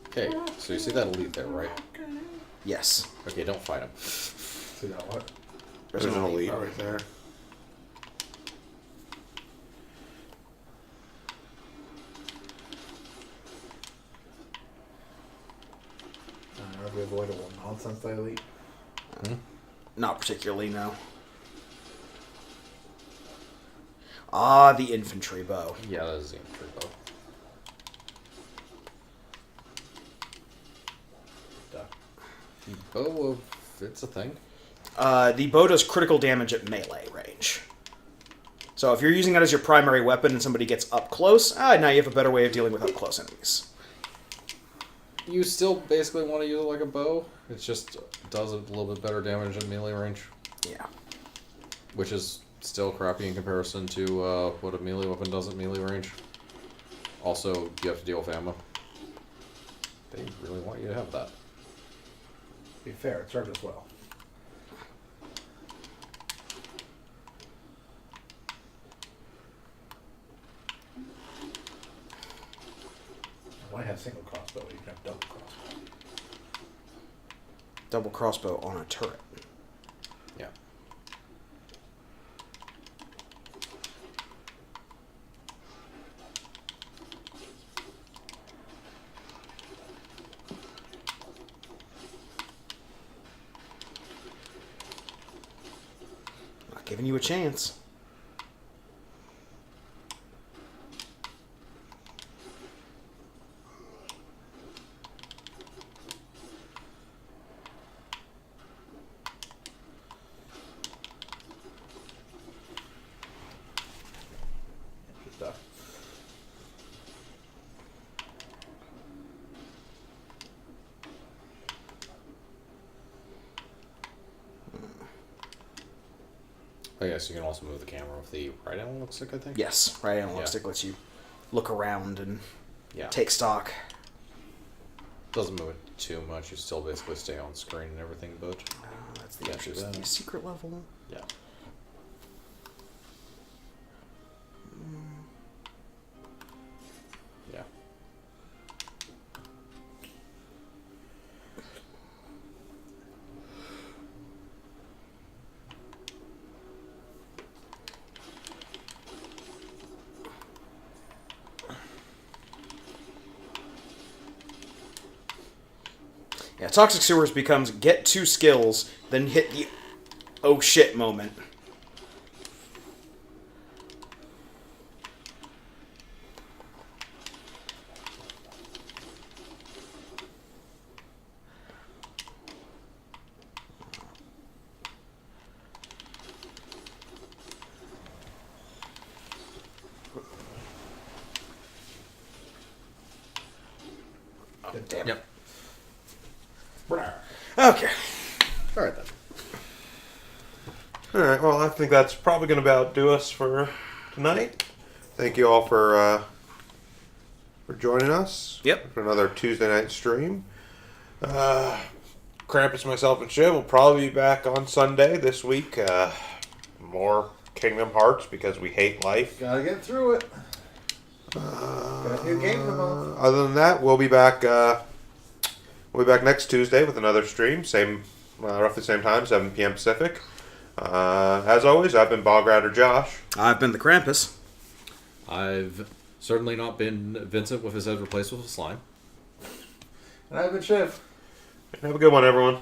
Okay, so you see that elite there, right? Yes. Okay, don't fight him. See that what? There's an elite right there. I don't know if we avoid all nonsense they elite. Not particularly, no. Ah, the infantry bow. Yeah, that is the infantry bow. The bow of... It's a thing. The bow does critical damage at melee range. So if you're using that as your primary weapon and somebody gets up close, now you have a better way of dealing with up close enemies. You still basically want to use it like a bow. It just does a little bit better damage at melee range. Yeah. Which is Still crappy in comparison to what a melee weapon does at melee range. Also, you have to deal with ammo. They really want you to have that. To be fair, it served us well. Why have single crossbow? You can have double crossbow. Double crossbow on a turret. Yeah. Not giving you a chance. Good stuff. I guess you can also move the camera with the right analog stick, I think. Yes, right analog Yeah. stick lets you look around and Yeah. take stock. Doesn't move it too much. You still basically stay on screen and everything, but That's the Yeah, entrance do to that. the secret level. yeah. Yeah. Yeah, Toxic Sewers becomes get 2 skills, then hit the oh shit moment. Oh, damn. Yep. Okay. All right then. All right. Well, I think that's probably going to about do us for tonight. Thank you all for joining us. Yep. For another Tuesday night stream. Krampus, myself, and Shiv will probably be back on Sunday this week. More Kingdom Hearts because we hate life. Gotta get through it. Got a new game in the month. Other than that, we'll be back. We'll be back next Tuesday with another stream, same, roughly same time, 7 p.m. Pacific. As always, I've been Bog Rider Josh. I've been the Krampus. I've certainly not been Vincent with his head replaced with a slime. And I've been Shiv. Have a good one, everyone.